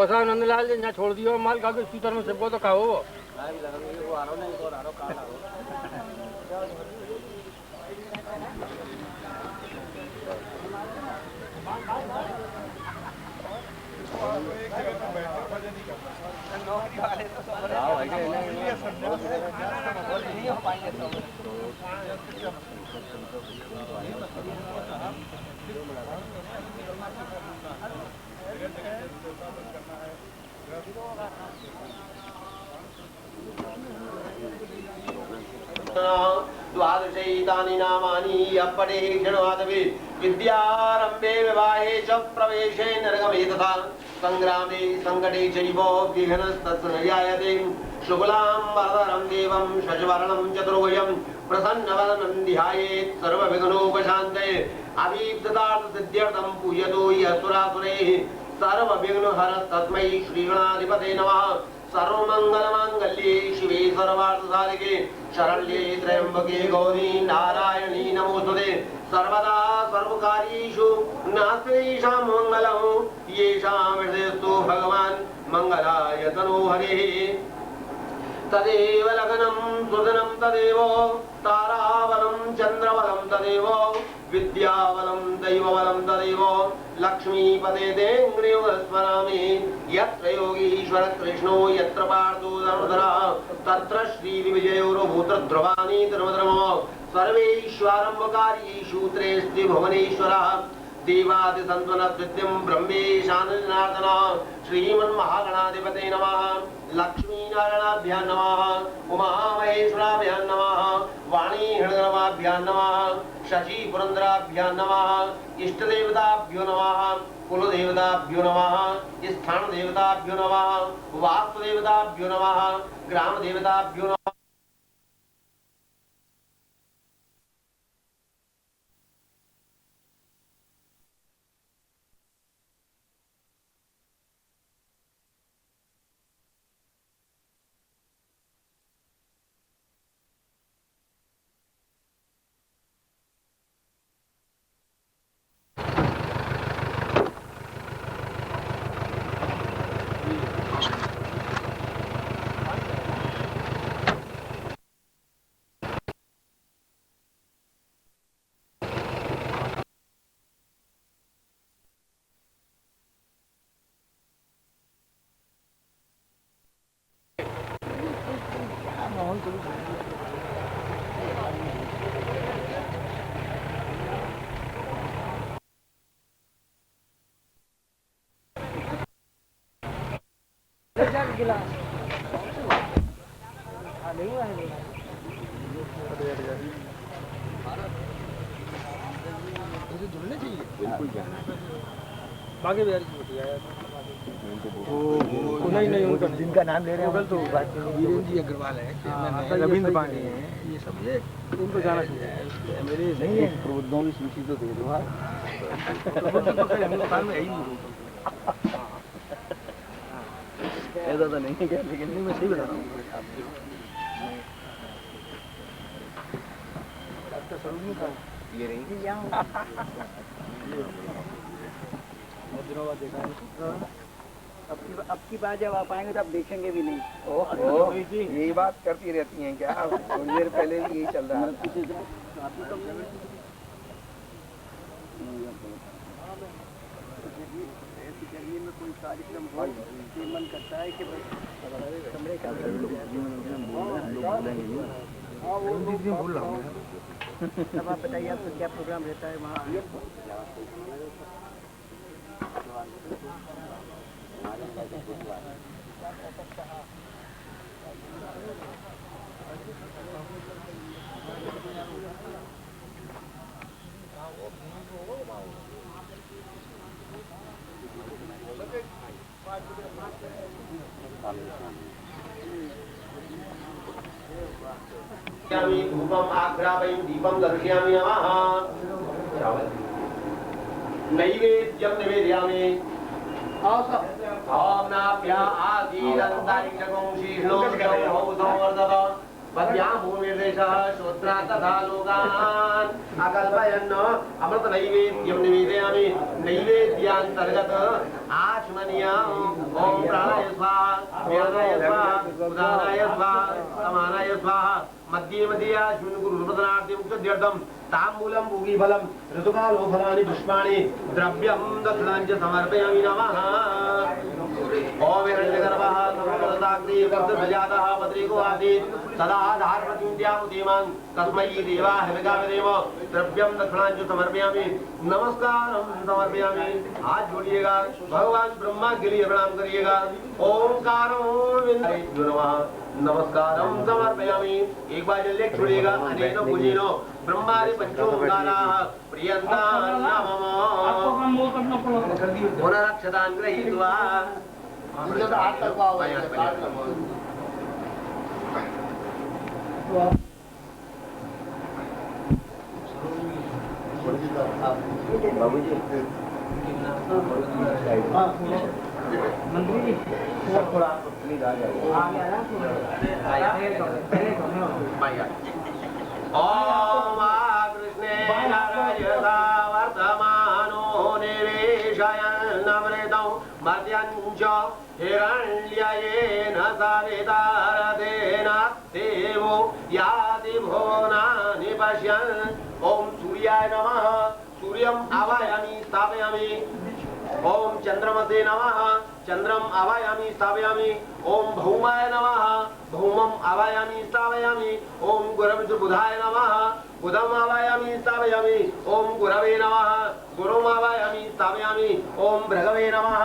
कौसा नंदलाल जी यहाँ छोड़ दियो माल का स्पीकर में सबको तो खाओ द्वादशैतानि नामानि यपठे क्षणवादवे विद्यारम्भे विवाहे च प्रवेशे नरगमे तथा संग्रामे संकटे चैव विघ्नस्तत्संजायते शुक्लां वरदरं देवं शशिवर्णं चतुर्भुजं प्रसन्नवदनं ध्यायेत् सर्वविघ्नोपशान्तये अभीप्सितार्थसिद्ध्यर्थं पूजतो यस्सुरासुरैः सर्वविघ्नहरस्तस्मै श्रीगणाधिपते नमः। सर्वमंगलमांगल्ये शिवे सर्वार्थसाधिके शरण्ये त्र्यंबके गौरी नारायणी नमोस्तुते सर्वदा सर्वकार्येषु नास्त्येषां मंगलं येषां हृदयस्थो भगवान् मंगलाय तनो हरिः। तदेव लगनं सुदनं तदेव ताराबलं चन्द्रबलं तदेव विद्याबलं दैवबलं तदेव लक्ष्मीपते देङ्ग्रियोगस्मरामि यत्र योगीश्वर कृष्णो यत्र पार्थो धनुर्धरः तत्र श्रीविजयोर्भूतध्रुवानि धर्मधर्मो सर्वैश्वरम्भकार्येषु त्रेस्ति भुवनेश्वरः देवादिसन्त्वनद्वितीयं ब्रह्मेशानजनार्दनः श्रीमन्महागणाधिपते नमः। लक्ष्मीनारायणाभ्यां नमः उमामहेश्वराभ्यां नमः वाणी हृदयमाभ्यां नमः शशि पुरंदराभ्यां नमः इष्टदेवताभ्यो नमः कुलदेवताभ्यो नमः स्थानदेवताभ्यो नमः वास्तुदेवताभ्यो नमः ग्रामदेवताभ्यो नमः। बाकी भी नहीं उनका जिनका नाम ले रहे हैं तो वीरेंद्र जी अग्रवाल है, रविंद्र पांडे हैं, ये सब ये उनको जाना चाहिए। मेरे नहीं है प्रबुद्धों की सूची तो दे दो यार, हिंदुस्तान में यही ऐसा तो नहीं है क्या, लेकिन मैं सही बता रहा हूँ। डॉक्टर सरोज का ये रहेंगे यहाँ दिनों बाद देखा है। अब की बात जब आप आएंगे तब देखेंगे भी नहीं। ओह यही बात करती रहती हैं क्या? थोड़ी देर पहले भी यही चल रहा है। में कोई कार्यक्रम हो मन करता है कि कमरे का भूल रहा हूँ। अब आप बताइए आपका क्या प्रोग्राम रहता है वहाँ? धूपम आग्रापयं दीपं दर्शयामि नमः। नैवेद्यं निवेदयामि। भावनाभ्या आदीरन्तारिक्षकं शीर्णों संवर्धत पद्यां भूमिर्देशः श्रोत्रा तथा लोकान् अकल्पयन् अमृत नैवेद्यं निवेदयामि नैवेद्यान्तर्गत आचमनीयम् ओम प्राणाय स्वाहा व्यानाय स्वाहा उदानाय स्वाहा समानाय स्वाहा मध्ये मध्ये आश्विन गुरुपदनार्थे मुक्त्यर्थं ताम्बूलं भूगिफलं ऋतुकालो फलानि पुष्पाणि द्रव्यं दक्षिणाञ्च समर्पयामि नमः ओम हिरण्यगर्भः सर्वपददाग्रे पद्मजातः पत्रिको आसीत् सदा धार्मतिन्द्यामुदीमां तस्मै देवाय विगावदेव द्रव्यं दक्षिणाञ्च समर्पयामि नमस्कारं समर्पयामि हाथ जोड़िएगा भगवान ब्रह्मा के लिए प्रणाम करिएगा ओंकारं नमः नमस्कारं समर्पयामि एक बार लेख छोड़िएगा अनेन पूजिनो ब्रह्मादि पंचोंकाराः प्रियन्तान् नमः पुनरक्षतान् गृहीत्वा बाबूजी मंत्री जी थोड़ा प्लीज आ जाओ ओम कृष्णे नारायणा वर्तमानो निवेशयन्नमृतं मर्त्यञ्च हिरण्ययेन सवितारतेन देवो याति भुवनानि पश्यन् ओम सूर्याय नमः सूर्यम् आवाहयामि स्थापयामि ओम चंद्रमसे नमः चंद्रम आवाहयामि स्थापयामि ओम भौमाय नमः भौमम आवाहयामि स्थापयामि ओम गुरविद्र बुधाय नमः बुधम आवाहयामि स्थापयामि ओम गुरवे नमः गुरुम आवाहयामि स्थापयामि ओम भृगवे नमः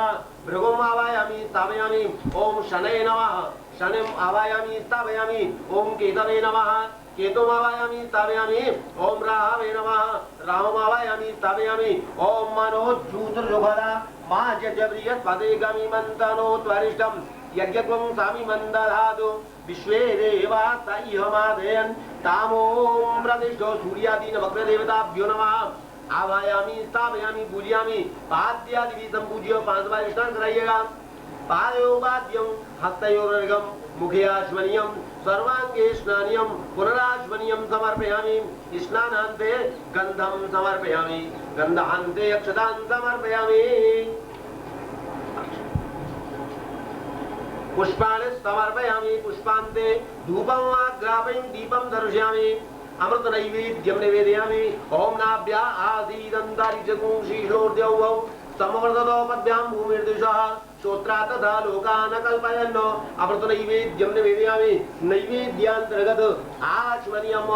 भृगुम आवाहयामि स्थापयामि ओम शनये नमः शनिम आवाहयामि स्थापयामि ओम केतवे नमः केतुम आवाहयामि स्थापयामि ओम राहवे नमः राहुम आवाहयामि स्थापयामि ओम मनोज्यूतर्जुभरा माजब्रियत् पदेगमि मन्तनो त्वरिष्टं यज्ञत्वं सामि मन्दधातु विश्वे देवा तैहमादयन् तामोम प्रतिष्ठो सूर्यादीन वक्रदेवताभ्यो नमः आवाहयामि स्थापयामि पूजयामि पाद्यादि संपूज्य 5 बार स्नान कराइएगा पादयोपाद्यं हस्तयोर्गं मुखे आचमनीयं सर्वांगे स्नानियं पुनराचमनीयं समर्पयामि स्नानान्ते गन्धं समर्पयामि गन्धान्ते अक्षतां समर्पयामि पुष्पाणि समर्पयामि पुष्पान्ते धूपम् आग्रापयं दीपं दर्शयामि अमृत नैवेद्यं निवेदयामि ओम नाभ्या आसीदन्तारिजगुं शीर्षोर्द्यौ समवर्ततो पद्भ्यां भूमिर्दिशः श्रोत्रा तथा लोकान् कल्पयन् अमृत नैवेद्यं निवेदयामि नैवेद्यान्तर्गत आचमनीयम्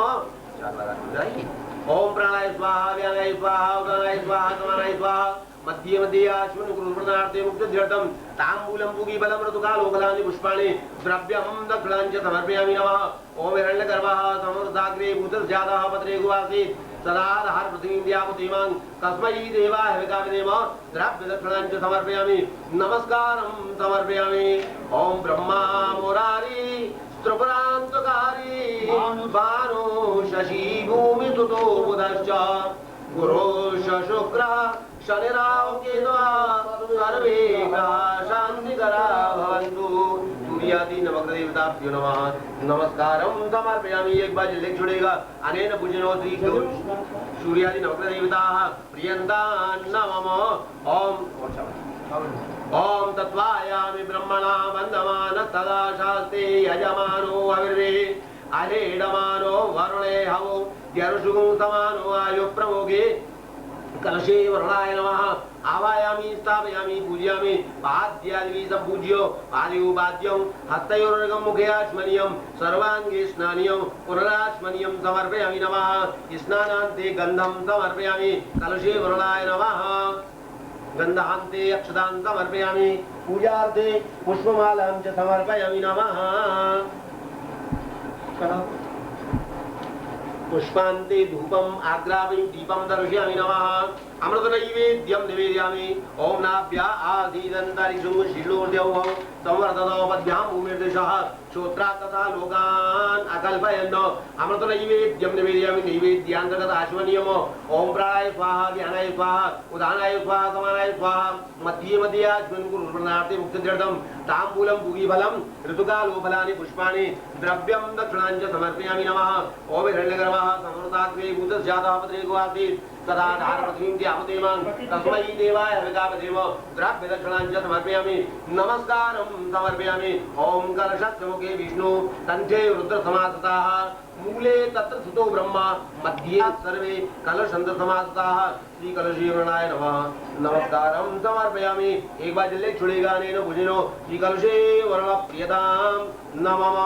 ओम प्राणाय स्वाहा व्यानाय स्वाहा उदानाय स्वाहा समानाय स्वाहा मध्ये मध्ये आश्विन गुरुप्रदानार्थे मुक्त्यर्थं ताम्बूलं पूगीफलं ऋतुकालो फलानि पुष्पाणि द्रव्यं दक्षिणाञ्च समर्पयामि नमः ओम हिरण्यगर्भः समृद्धाग्रे भूतजातः पत्रेषु आसीत् सदा धार पृथ्वीं द्यामुदीमां तस्मै देवाय विगावदेव द्रव्य दक्षिणाञ्च समर्पयामि नमस्कारं समर्पयामि ओम ब्रह्मा मुरारी त्रिपुरान्तकारी भानु शशि भूमि सुतो बुधश्च गुरु शुक्र शनिराव केतुः सर्वे शान्तिकरा भवन्तु सूर्यादि नवग्रहदेवताभ्यो नमः नमस्कारं समर्पयामि एक बार लेख छोड़ेगा अनेन पूजनो श्री सूर्यादि नवग्रहदेवताः प्रियन्तान् नमः ओम तत्वायामि ब्रह्मणा वन्दमानः तदा शास्ते यजमानो अविर्वे अलेडमानो वरुणे हवो द्यर्षुगुं समानो आयु प्रमोगे कलशे वरुणाय नमः आवाहयामि स्थापयामि पूजयामि पाद्यादि संपूज्यो पादयोपाद्यं हस्तयोर्गं मुखे आचमनीयं सर्वांगे स्नानियं पुनराचमनीयं समर्पयामि नमः स्नानान्ते गन्धं समर्पयामि कलशे वरुणाय नमः गन्धान्ते अक्षतां समर्पयामि पूजार्थे पुष्पमालां च समर्पयामि नमः पुष्पान्ते धूपम् आग्रापयं दीपं दर्शयामि नमः अमृत नैवेद्यम निवेदयामि ओम नाभ्या आदीदंतारिषु शिलोर्देवो संवर्धनो पद्भ्याम उमेर्देशः श्रोत्रा तथा लोकान् अकल्पयन् अमृत नैवेद्यम निवेदयामि नैवेद्यान्तर्गत आश्वनियमो ओम प्राणाय स्वाहा ज्ञानाय स्वाहा उदानाय स्वाहा समानाय स्वाहा मध्ये मध्ये आश्वन गुरुर्वणार्थे मुक्तितीर्थम ताम्बूलम पूगीफलम ऋतुकालोफलानि पुष्पाणि द्रव्यं दक्षिणाञ्च समर्पयामि नमः ओम हिरण्यगर्भः समृताग्रे भूतस्यातः पत्रेको आसीत् तदा धारपतिं ध्यामदेवं तस्मै देवाय हविकापदेव द्रव्य दक्षिणाञ्च समर्पयामि नमस्कारं समर्पयामि ओम कलशस्य मुखे विष्णु कंठे रुद्र समासताः मूले तत्र स्थितो ब्रह्मा मध्ये सर्वे कलशन्त समासताः श्री कलशीवर्णाय नमः नमस्कारं समर्पयामि एक बार जल्दी छुड़ेगा नेनो भुजिनो श्री कलशे वर्ण प्रियतां नमः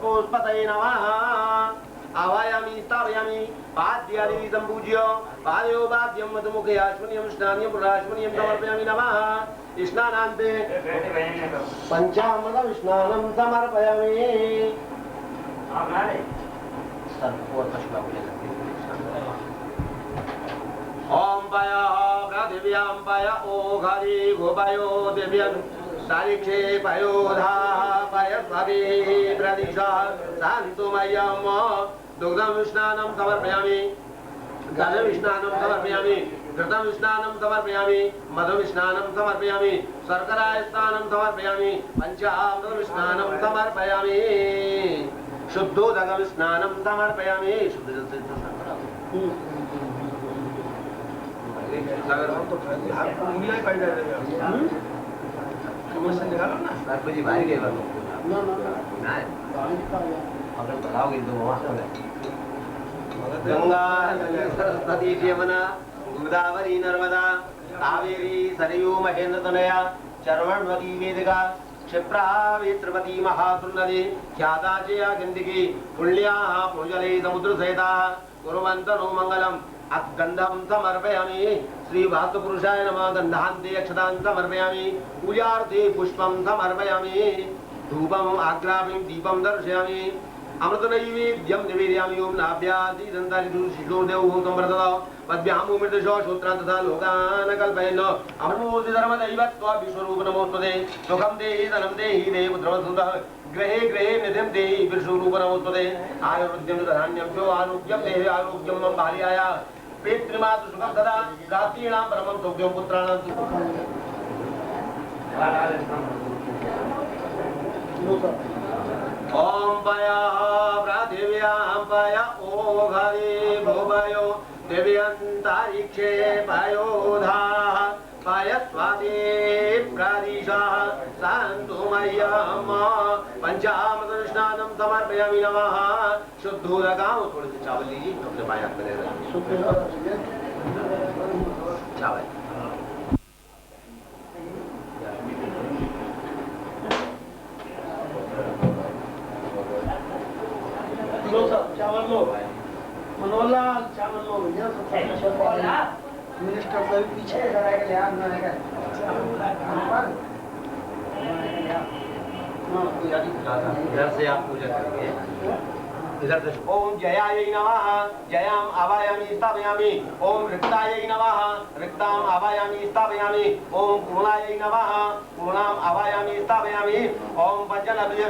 पुष्पतये नमः आवायामि स्थापयामि पाद्यादि संपूज्य पादयो पाद्यं मधुमुखे आश्वन्यं स्नान्यं पुराश्वन्यं समर्पयामि नमः स्नानान्ते पंचामृत स्नानं समर्पयामि ओम पाया पृथिव्यां पाया ओघारी गोपायो देव्यं सारिक्षे पयोधा पयस्वती प्रदिशा शान्तुमयम् दुग्धं स्नानं समर्पयामि जलं स्नानं समर्पयामि घृतं स्नानं समर्पयामि मधु स्नानं समर्पयामि शर्करा स्नानं समर्पयामि पंचामृत स्नानं समर्पयामि शुद्धोदकं स्नानं समर्पयामि गंगा सरस्वती यमुना गोदावरी नर्मदा कावेरी सरयू महेंद्र तनया चर्वणवती वेदिका क्षिप्रा वेत्रवती महासुन्नदी ख्याता चया गंदगी पुण्या पुजले समुद्र सहिता कुर्वन्तु मंगलम गंधम समर्पयामि श्री वास्तुपुरुषाय नमः गंधान्ते अक्षतां समर्पयामि पूजार्थे पुष्पं समर्पयामि धूपम् आग्रापयं दीपं दर्शयामि अमृत नैवेद्यं निवेदयामि ओम नाभ्यादि दन्तारिषु शिशोर्देवो संवर्धतो पद्भ्याम् उमेर्देशो श्रोत्रान् तथा लोकान् कल्पयन् अमृतमूर्ति धर्मदैवत्व विश्वरूप नमोस्तुते सुखं देहि धनं देहि देवपुत्रवसुतः ग्रहे ग्रहे निधिं देहि विश्वरूप नमोस्तुते आयुर्वृद्धिं धनान्यं च आरोग्यं देहि आरोग्यं मम भार्याय पितृमातृ सुखं सदा रात्रीणां परमं सौख्यं पुत्राणां ओम पया पृथिव्यां पया ओघरे भुवयो दिव्यंतरिक्षे पयोधा पयस्वती प्रदिशा शान्तुमयम् पंचामृत स्नानं समर्पयामि नमः शुद्धोदकं थोड़ी सी चावल लीजिए अपने पाया करेगा चावल चावल लो मनोहरलाल चावल लो भैया मिनिस्टर से पीछे रहेगा ध्यान में रहेगा इधर से आप पूजा करेंगे इधर से ओम जयायै नमः जयाम आवायामि स्थापयामि ओम रिक्तायै नमः रिक्ताम आवायामि स्थापयामि ओम पूर्णायै नमः पूर्णाम आवायामि स्थापयामि ओम पंचनव्य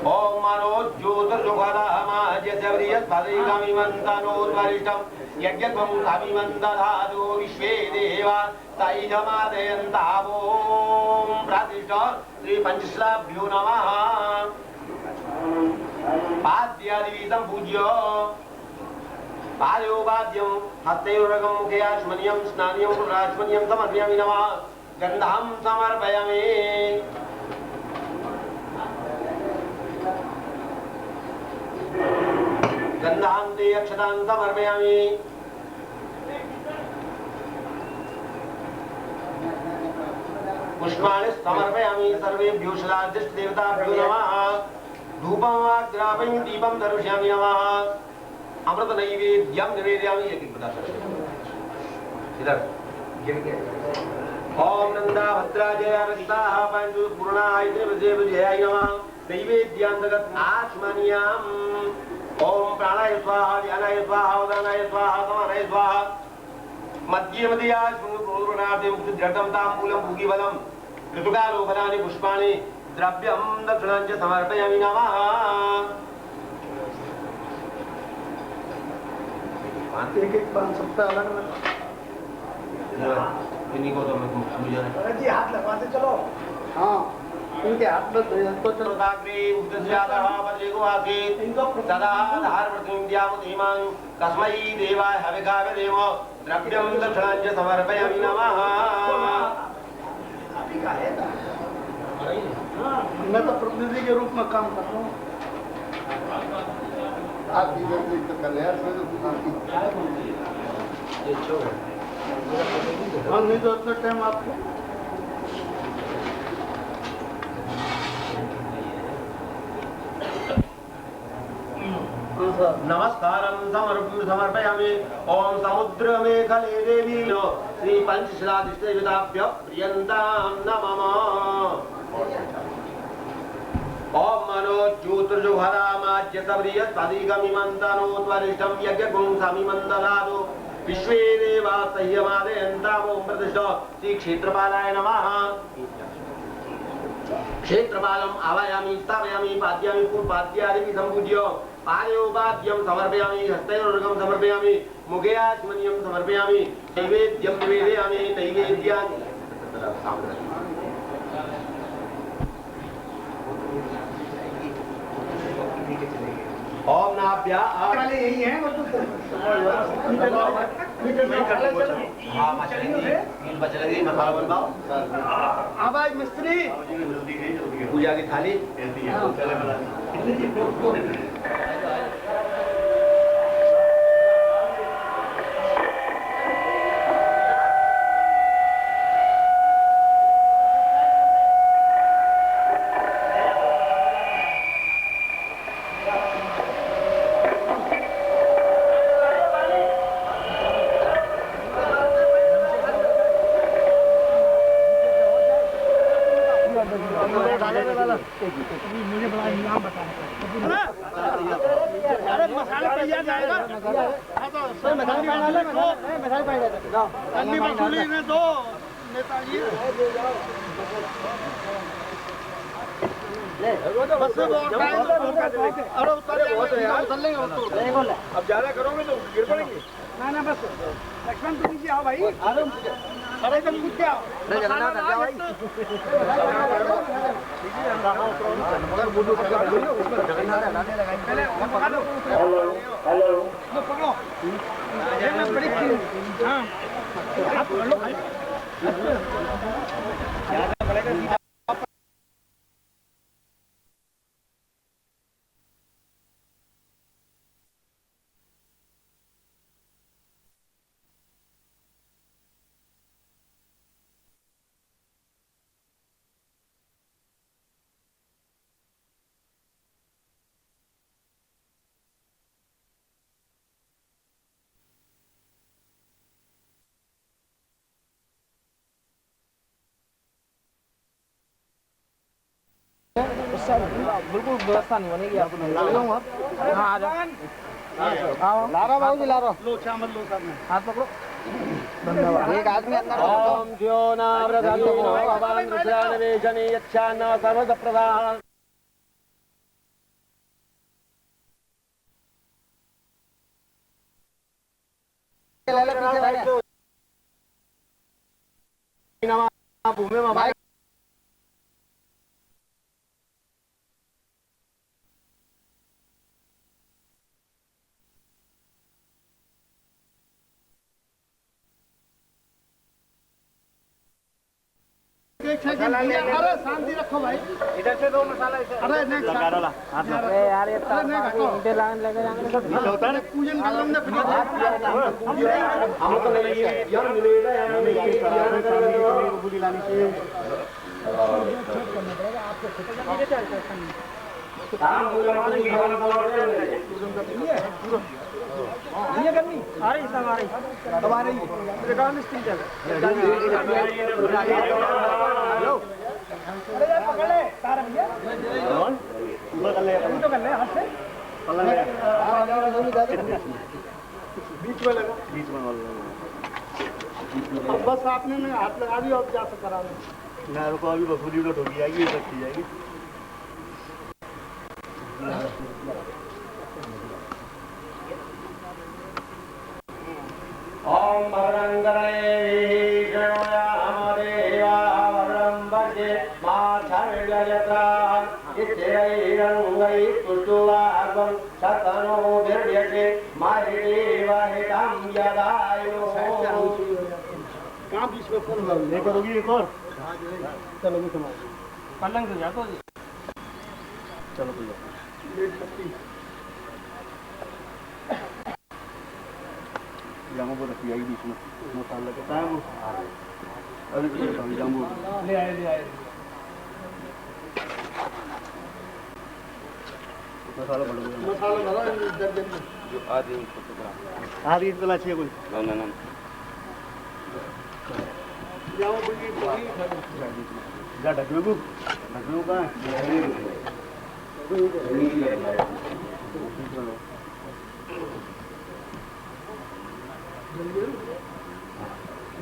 ओम मानो ज्योतिर्जुगदामाज्यवरियद्भद्रिकामिमन्तनोर्वरिष्ठं यज्ञत्वं कामिमन्तधादो विश्वे देवा ताईधमादयन्तावोम प्रतिष्ठ श्री पंचश्लाभ्यो नमः पाद्यादिवीतं पूज्य पादयो पाद्यं हस्तयोरगं मुखे आश्मन्यं स्नान्यं पुराश्मन्यं समर्पयामि नमः गन्धं समर्पयामि गन्धान्ते अक्षतां समर्पयामि पुष्पाणि समर्पयामि सर्वेभ्यो सदादिष्ट देवताभ्यो नमः धूपम् आग्रापयं दीपं दर्शयामि नमः अमृत नैवेद्यं निवेदयामि एक एक बता इधर ओम नंदा भद्राजय रसिताः पंचु पूर्णाय विजयाय नमः नैवेद्यान्तगत आचमनीयाम् ओम प्राणाय स्वाहा ध्यानाय स्वाहा उदानाय स्वाहा समानाय स्वाहा मध्ये मध्ये आचमनीयाम् मुक्तिद्रष्टं ताम्बूलं भूगिबलं ऋतुकालो फलानि पुष्पाणि द्रव्यं दक्षिणां च समर्पयामि नमः। एक पान सबका अलग अलग इन्हीं को तो मुझे जी हाथ लगवाते चलो। हाँ इनके हाथ में तो चलो दाग्री उद्देश्यादः पदेको आसीत् सदा धारवृत्तिं कस्मै देवाय हविकाय देव द्रव्यं दक्षिणां च समर्पयामि नमः। अभी का है मैं तो प्रतिनिधि के रूप में काम कर रहा हूँ। आप नहीं तो उतना टाइम आपको नमस्कारं समर्पयामि। ओम समुद्रमेखले देवी श्री पंचशिलाधिष्ठिताभ्यः प्रियन्तां नमः। ओम मनो ज्योतिर्जुहरामाज्यतव्रियत्पदिकमिमन्तनो त्वरिष्ठं यज्ञपुंसमिमन्तदातु विश्वे देवा संयमादयन्तामो प्रतिष्ठ श्री क्षेत्रपालाय नमः। क्षेत्रपालम् आवायामि स्थापयामि पाद्यामि पूर्वाद्यादि संपूज्य पादयोपाद्यं समर्पयामि हस्तयोर्घं समर्पयामि मुखे आचमनीयं समर्पयामि नैवेद्यं निवेदयामि नैवेद्यानि ओम नाभ्या वाले यही है आवाज मिस्त्री पूजा की थाली मुझे बड़ा इनाम बताया। अरे मसाला तैयार जाएगा। मसूली में दो नेताजी अब ज्यादा करोगे तो गिर पड़ेंगे। ना बस लक्ष्मण तुम नीचे आओ भाई। अरे तुम नीचे आओ। हेलो बिल्कुल व्यवस्था नहीं बनेगी। हाँ लारो बाबू जी लारो लो चावल लो सामने हाथ पकड़ो। धन्यवाद। एक आदमी अंदर ओम ज्यो नाव्रधतो भगवान कृष्णानवेशने यच्छान सर्वप्रदान भूमि में अरे शांति रखो भाई। इधर से दो मसाला इधर। अरे यार ये इधर लाइन लगे जाएंगे सब होता है। पूजन कर लो हम तो नहीं यार मिलेगा यार पूरी लानी चाहिए। आपको ये करनी आ रही सब आ रही अब आ रही रिकॉर्ड लिस्टिंग चल अरे यार पकड़ ले तार भैया कौन पकड़ ले तो कर ले हाथ से पकड़ ले बीच में लगा बीच में अब बस आपने में हाथ लगा दिया अब जा सकता है ना रुको अभी बसूली उलट होगी आएगी ये रखी जाएगी ओम भद्रं कर्णे शृणुयामदेवा भद्रं पश्ये माक्षभिर्यजत्रा स्थिरैरङ्गैः तुष्टुवागं शतनोभिर्यजे महिदेवहितं यदायुः कहाँ बीच में फोन ले करोगी एक और चलो तुम्हारे पलंग से जातो जी चलो भैया जामो पर रखी आई बीच में मसाला के टाइम अरे जामो ले आए मसाला भर दो मसाला भरो दर्जन में जो आधी इतना चाहिए कोई ना जाओ जा ढकने को कहाँ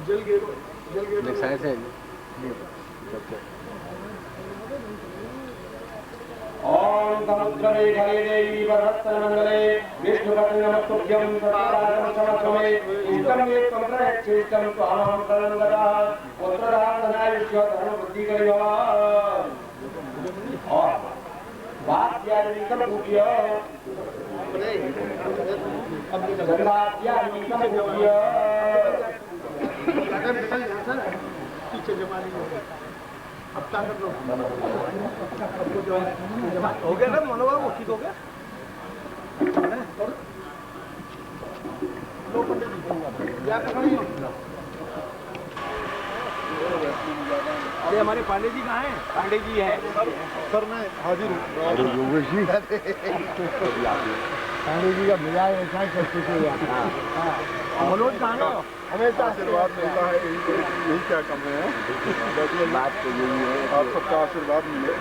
जल साइड से ओम समुद्रे खले देवी वरहत्तमंगले विष्णुपत्नी नमस्तुभ्यं सदाराजं समक्षमे इष्टं ये तंत्रक्षेत्रं त्वां शरणगता उत्तराधनायुष्य धर्मबुद्धिकरि भव और वाद्यानिकं पूज्य गंगाद्यानिकं पूज्य पीछे जमा नहीं अब ताकत लो हो गया ना मनोवा वो ठीक हो गया लो पंडित जी क्या कर रही हो अरे हमारे पांडे जी कहाँ हैं पांडे जी है सर मैं हाजिर हूँ पांडे जी का मिजाज ऐसा ही करते थे मनोज कहाँ है हमेशा आशीर्वाद मिलता है यही क्या कम है बात तो यही है आप सबका आशीर्वाद मिले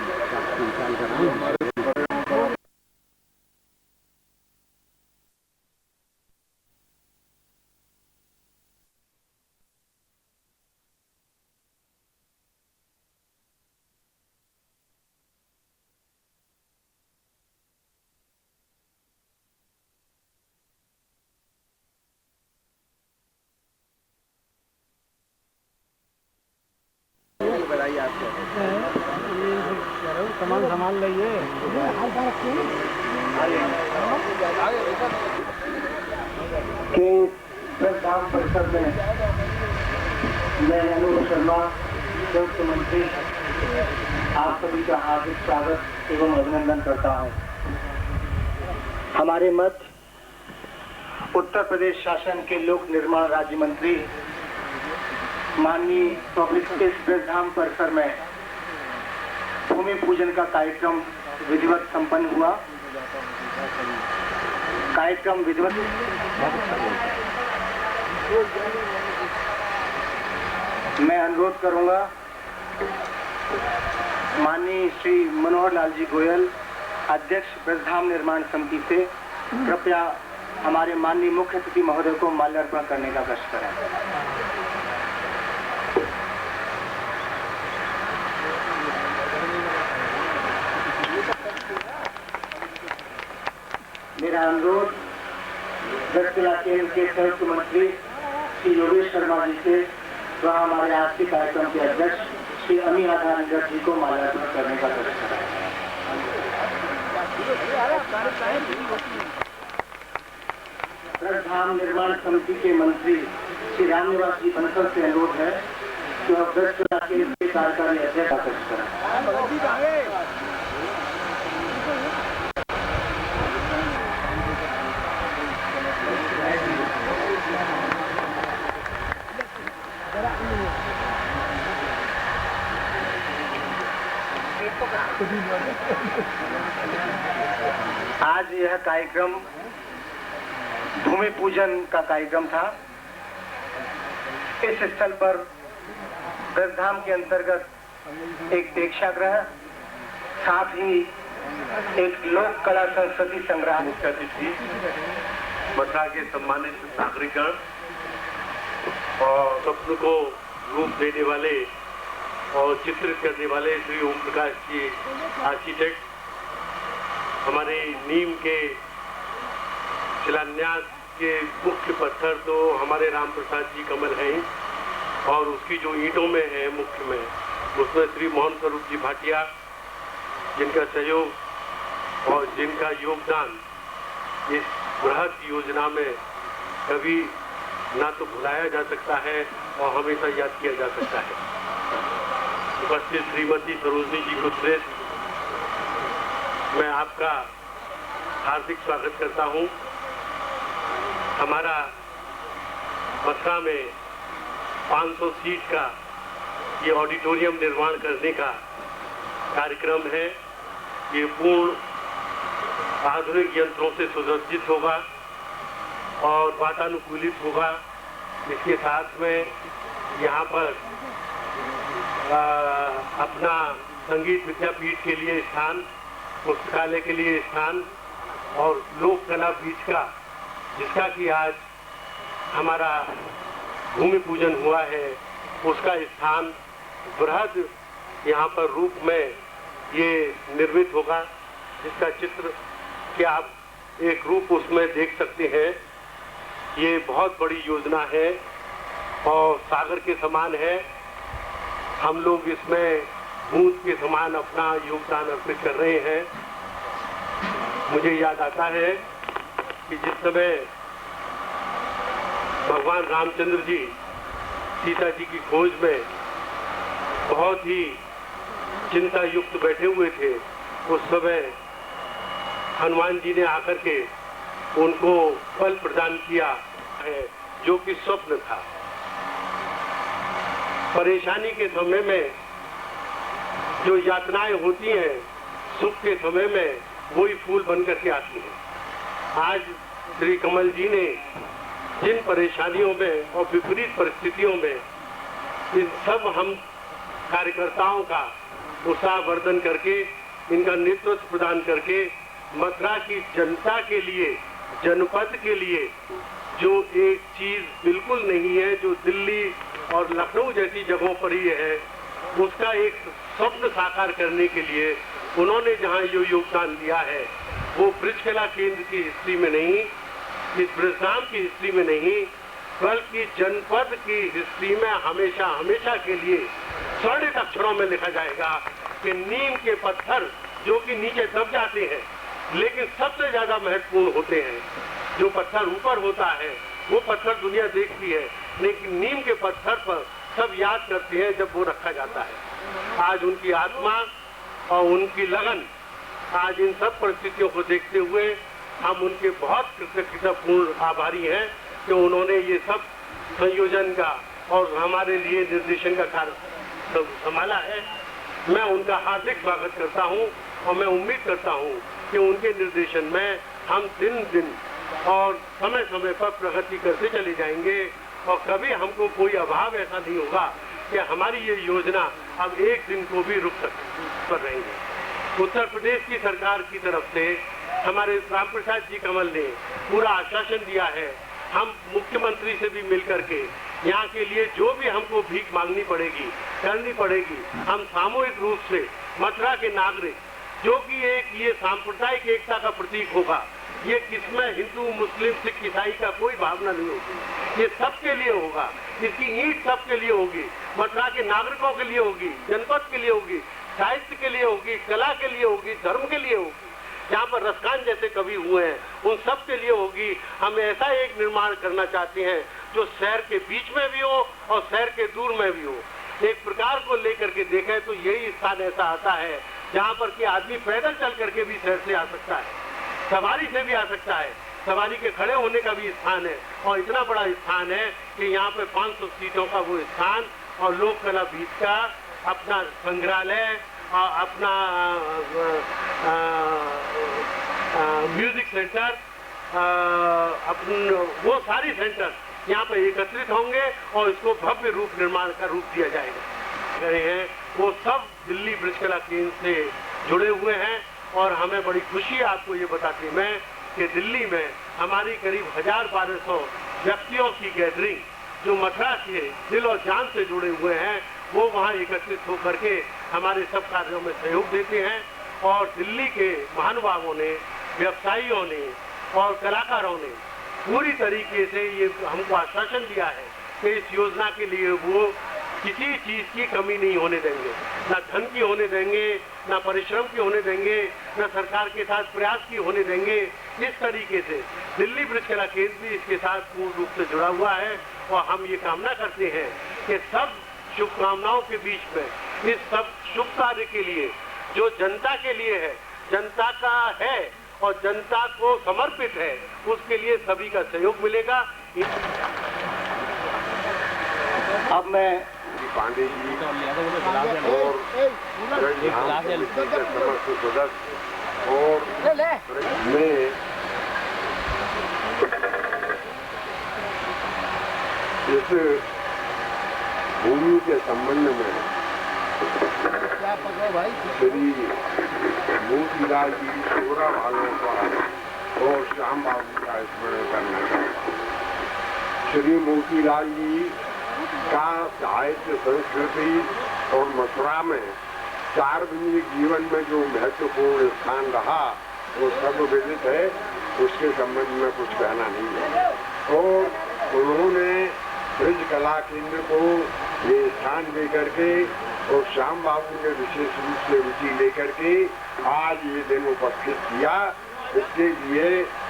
सामान लाइए के प्रेसधाम परिसर में मैं अनूप शर्मा संयुक्त मंत्री आप सभी का हार्दिक स्वागत एवं अभिनंदन करता हूं। हमारे मध्य उत्तर प्रदेश शासन के लोक निर्माण राज्य मंत्री माननीय इस प्रेसधाम परिसर में भूमि पूजन का कार्यक्रम विधिवत संपन्न हुआ। कार्यक्रम विधिवत मैं अनुरोध करूंगा माननीय श्री मनोहर लाल जी गोयल अध्यक्ष प्रेसधाम निर्माण समिति से कृपया हमारे माननीय मुख्य अतिथि महोदय को माल्यार्पण करने का कष्ट करें। मेरा अनुरोध दक्षिणा केंद्र के संयुक्त मंत्री श्री योगेश शर्मा जी से वह हमारे आज के कार्यक्रम के अध्यक्ष श्री अमी आधार जी को माल्यार्पण करने का कष्ट करें। प्रेसधाम निर्माण समिति के मंत्री श्री रामनिवास जी बंसल से अनुरोध है कि वह दक्षिणा केंद्र के कार्यकारी अध्यक्ष का कष्ट करें। आज यह कार्यक्रम भूमि पूजन का कार्यक्रम था। इस स्थल पर ब्रजधाम के अंतर्गत एक प्रेक्षागृह, साथ ही एक लोक कला संस्कृति संग्रह। मुख्य अतिथि मथुरा के सम्मानित नागरिकगण और स्वप्न को रूप देने वाले और चित्रित करने वाले श्री ओम प्रकाश जी आर्किटेक्ट, हमारे नीम के शिलान्यास के मुख्य पत्थर तो हमारे राम प्रसाद जी कमल हैं, और उसकी जो ईंटों में है मुख्य में, उसमें श्री मोहन स्वरूप जी भाटिया, जिनका सहयोग और जिनका योगदान इस बृहद योजना में कभी ना तो भुलाया जा सकता है और हमेशा याद किया जा सकता है। उपस्थित श्रीमती सरोजनी जी को मैं आपका हार्दिक स्वागत करता हूं। हमारा मथुरा में 500 सीट का ये ऑडिटोरियम निर्माण करने का कार्यक्रम है। ये पूर्ण आधुनिक यंत्रों से सुसज्जित होगा और वातानुकूलित होगा। इसके साथ में यहाँ पर अपना संगीत विद्यापीठ के लिए स्थान, पुस्तकालय के लिए स्थान और लोक कला बीच का, जिसका कि आज हमारा भूमि पूजन हुआ है, उसका स्थान बृहद यहाँ पर रूप में ये निर्मित होगा, जिसका चित्र कि आप एक रूप उसमें देख सकते हैं। ये बहुत बड़ी योजना है और सागर के समान है। हम लोग इसमें बूंद के समान अपना योगदान अर्पित कर रहे हैं। मुझे याद आता है कि जिस समय भगवान रामचंद्र जी सीता जी की खोज में बहुत ही चिंता युक्त बैठे हुए थे, उस समय हनुमान जी ने आकर के उनको फल प्रदान किया है, जो कि स्वप्न था। परेशानी के समय में जो यातनाएं होती हैं, सुख के समय में वही फूल बन करके आती हैं। आज श्री कमल जी ने जिन परेशानियों में और विपरीत परिस्थितियों में इन सब हम कार्यकर्ताओं का उत्साहवर्धन करके, इनका नेतृत्व प्रदान करके मथुरा की जनता के लिए, जनपद के लिए जो एक चीज बिल्कुल नहीं है, जो दिल्ली और लखनऊ जैसी जगहों पर ही है, उसका एक स्वप्न साकार करने के लिए उन्होंने जहां जो योगदान दिया है, वो ब्रजकला केंद्र की हिस्ट्री में नहीं, इस ब्रजधाम की हिस्ट्री में नहीं, बल्कि जनपद की हिस्ट्री में हमेशा हमेशा के लिए स्वर्णित अक्षरों में लिखा जाएगा कि नीम के पत्थर जो कि नीचे दब जाते हैं लेकिन सबसे ज्यादा महत्वपूर्ण होते हैं। जो पत्थर ऊपर होता है वो पत्थर दुनिया देखती है, लेकिन नीम के पत्थर पर सब याद करते हैं जब वो रखा जाता है। आज उनकी आत्मा और उनकी लगन, आज इन सब परिस्थितियों को देखते हुए हम उनके बहुत कृतज्ञतापूर्ण आभारी हैं कि उन्होंने ये सब संयोजन का और हमारे लिए निर्देशन का कार्य संभाला है। मैं उनका हार्दिक स्वागत करता हूं और मैं उम्मीद करता हूं कि उनके निर्देशन में हम दिन दिन और समय समय पर प्रगति करते चले जाएंगे और कभी हमको कोई अभाव ऐसा नहीं होगा कि हमारी ये योजना अब एक दिन को भी रुक कर रहेंगे। उत्तर प्रदेश की सरकार की तरफ से हमारे राम प्रसाद जी कमल ने पूरा आश्वासन दिया है। हम मुख्यमंत्री से भी मिलकर के यहाँ के लिए जो भी हमको भीख मांगनी पड़ेगी, करनी पड़ेगी, हम सामूहिक रूप से मथुरा के नागरिक, जो कि एक ये सांप्रदायिक एकता का प्रतीक होगा, ये किसमें हिंदू मुस्लिम सिख ईसाई का कोई भावना नहीं होगी, ये सबके लिए होगा। इसकी ईंट सबके लिए होगी, मथुरा के नागरिकों के लिए होगी, जनपद के लिए होगी, साहित्य के लिए होगी, कला के लिए होगी, धर्म के लिए होगी। जहाँ पर रसकान जैसे कवि हुए हैं उन सब के लिए होगी। हम ऐसा एक निर्माण करना चाहते हैं जो शहर के बीच में भी हो और शहर के दूर में भी हो। एक प्रकार को लेकर के देखें तो यही स्थान ऐसा आता है जहाँ पर कि आदमी पैदल चल करके भी शहर से आ सकता है, सवारी से भी आ सकता है, सवारी के खड़े होने का भी स्थान है और इतना बड़ा स्थान है कि यहाँ पे 500 सीटों का वो स्थान और लोक कला बीच का अपना संग्रहालय और अपना म्यूजिक सेंटर वो सारी सेंटर यहाँ पे एकत्रित होंगे और इसको भव्य रूप निर्माण का रूप दिया जाएगा। रहे हैं वो सब दिल्ली ब्रिजकला केंद्र से जुड़े हुए हैं और हमें बड़ी खुशी है आपको ये बताते मैं कि दिल्ली में हमारी करीब 1000-1200 व्यक्तियों की गैदरिंग जो मथुरा के दिल और जान से जुड़े हुए हैं वो वहाँ एकत्रित होकर के हमारे सब कार्यों में सहयोग देते हैं और दिल्ली के महानुभावों ने, व्यवसायियों ने और कलाकारों ने पूरी तरीके से ये हमको आश्वासन दिया है कि इस योजना के लिए वो किसी चीज की कमी नहीं होने देंगे, ना धन की होने देंगे, ना परिश्रम की होने देंगे, ना सरकार के साथ प्रयास की होने देंगे। इस तरीके से दिल्ली ब्रिजकला केंद्र भी इसके साथ पूर्ण रूप से जुड़ा हुआ है और हम ये कामना करते हैं कि सब शुभकामनाओं के बीच में इस सब शुभ कार्य के लिए जो जनता के लिए है, जनता का है और जनता को समर्पित है, उसके लिए सभी का सहयोग मिलेगा। अब मैं पांडे जी और समस्त सदस्य और मैं इस भूमि के संबंध में श्री मोतीलाल जी सोरा वालों का और श्याम बाबू का स्मरण करना चाहता हूँ। श्री मोतीलाल जी का साहित्य, संस्कृति और मथुरा में सार्वजनिक जीवन में जो महत्वपूर्ण स्थान रहा वो सर्वविदित है, उसके संबंध में कुछ कहना नहीं है। और उन्होंने ब्रिज कला केंद्र को ये स्थान देकर के और श्याम बाबू ने विशेष रूप से रुचि लेकर के आज ये दिन उपस्थित किया, इसके लिए